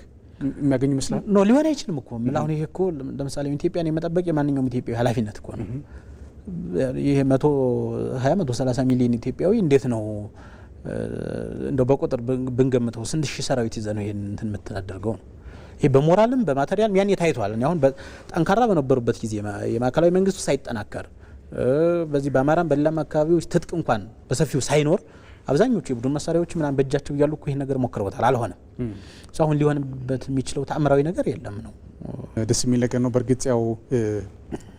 የሚያገኙ ይመስላል። ኖ ሊሆን አይችልም እኮ አሁን ይሄ እኮ ለምሳሌ ኢትዮጵያን የመጠበቅ የማንኛውም ኢትዮጵያዊ ኃላፊነት እኮ ነው። ይሄ 120 130 ሚሊዮን ኢትዮጵያዊ እንዴት ነው እንደው በቁጥር ብንገምተው ስንት ሺህ ሰራዊት ይዘ ነው ይሄን እንትን የምትናደርገው ነው? ይሄ በሞራልም በማቴሪያልም ያን ታይቷል። አሁን ጠንካራ በነበሩበት ጊዜ የማዕከላዊ መንግስቱ ሳይጠናከር በዚህ በአማራም በሌላም አካባቢዎች ትጥቅ እንኳን በሰፊው ሳይኖር አብዛኞቹ የቡድን መሳሪያዎች ምናምን በእጃቸው እያሉ እኮ ይሄን ነገር ሞክረውታል፣ አልሆነም። አሁን ሊሆንበት የሚችለው ተአምራዊ ነገር የለም ነው። ደስ የሚል ነገር ነው። በእርግጥ ያው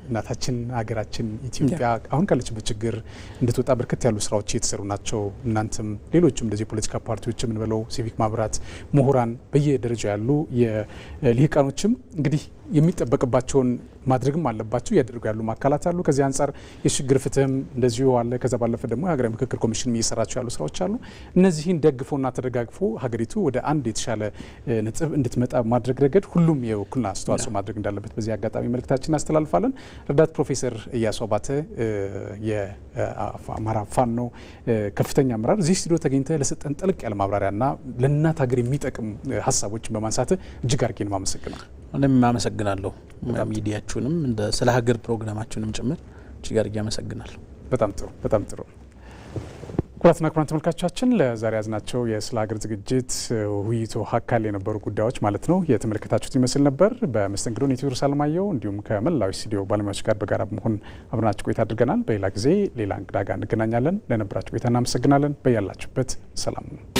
እናታችን ሀገራችን ኢትዮጵያ አሁን ካለችበት ችግር እንድትወጣ በርከት ያሉ ስራዎች እየተሰሩ ናቸው። እናንተም ሌሎችም እንደዚህ የፖለቲካ ፓርቲዎች የምንበለው ሲቪክ ማህበራት፣ ምሁራን፣ በየደረጃው ያሉ የልሂቃኖችም እንግዲህ የሚጠበቅባቸውን ማድረግም አለባቸው እያደረጉ ያሉ አካላት አሉ። ከዚህ አንጻር የሽግግር ፍትህም እንደዚሁ አለ። ከዛ ባለፈ ደግሞ የሀገራዊ ምክክር ኮሚሽን እየሰራቸው ያሉ ስራዎች አሉ። እነዚህን ደግፎና ተደጋግፎ ሀገሪቱ ወደ አንድ የተሻለ ነጥብ እንድትመጣ ማድረግ ረገድ ሁሉም የውክልና አስተዋጽኦ ማድረግ እንዳለበት በዚህ አጋጣሚ መልእክታችን እናስተላልፋለን። ረዳት ፕሮፌሰር ኢያሱ አባተ የአማራ ፋኖ ከፍተኛ አመራር እዚህ ስቱዲዮ ተገኝተ ለሰጠን ጥልቅ ያለ ማብራሪያና ለእናት ሀገር የሚጠቅም ሀሳቦችን በማንሳት እጅግ አድርጌ ነው የማመሰግነው። እኔም አመሰግናለሁ። ሚዲያችሁንም ስለ ሀገር ፕሮግራማችሁንም ጭምር እጅግ አድርጌ አመሰግናለሁ። በጣም ጥሩ በጣም ጥሩ። ኩራትና ኩራን ተመልካቾቻችን ለዛሬ ያዝናቸው የስለ ሀገር ዝግጅት ውይይቱ አካል የነበሩ ጉዳዮች ማለት ነው የተመለከታችሁት ይመስል ነበር። በመስተንግዶ ቴዎድሮስ አለማየሁ እንዲሁም ከመላው ስቱዲዮ ባለሙያዎች ጋር በጋራ በመሆን አብረናችሁ ቆይታ አድርገናል። በሌላ ጊዜ ሌላ እንግዳ ጋር እንገናኛለን። ለነበራችሁ ቆይታ እናመሰግናለን። በያላችሁበት ሰላም ነው።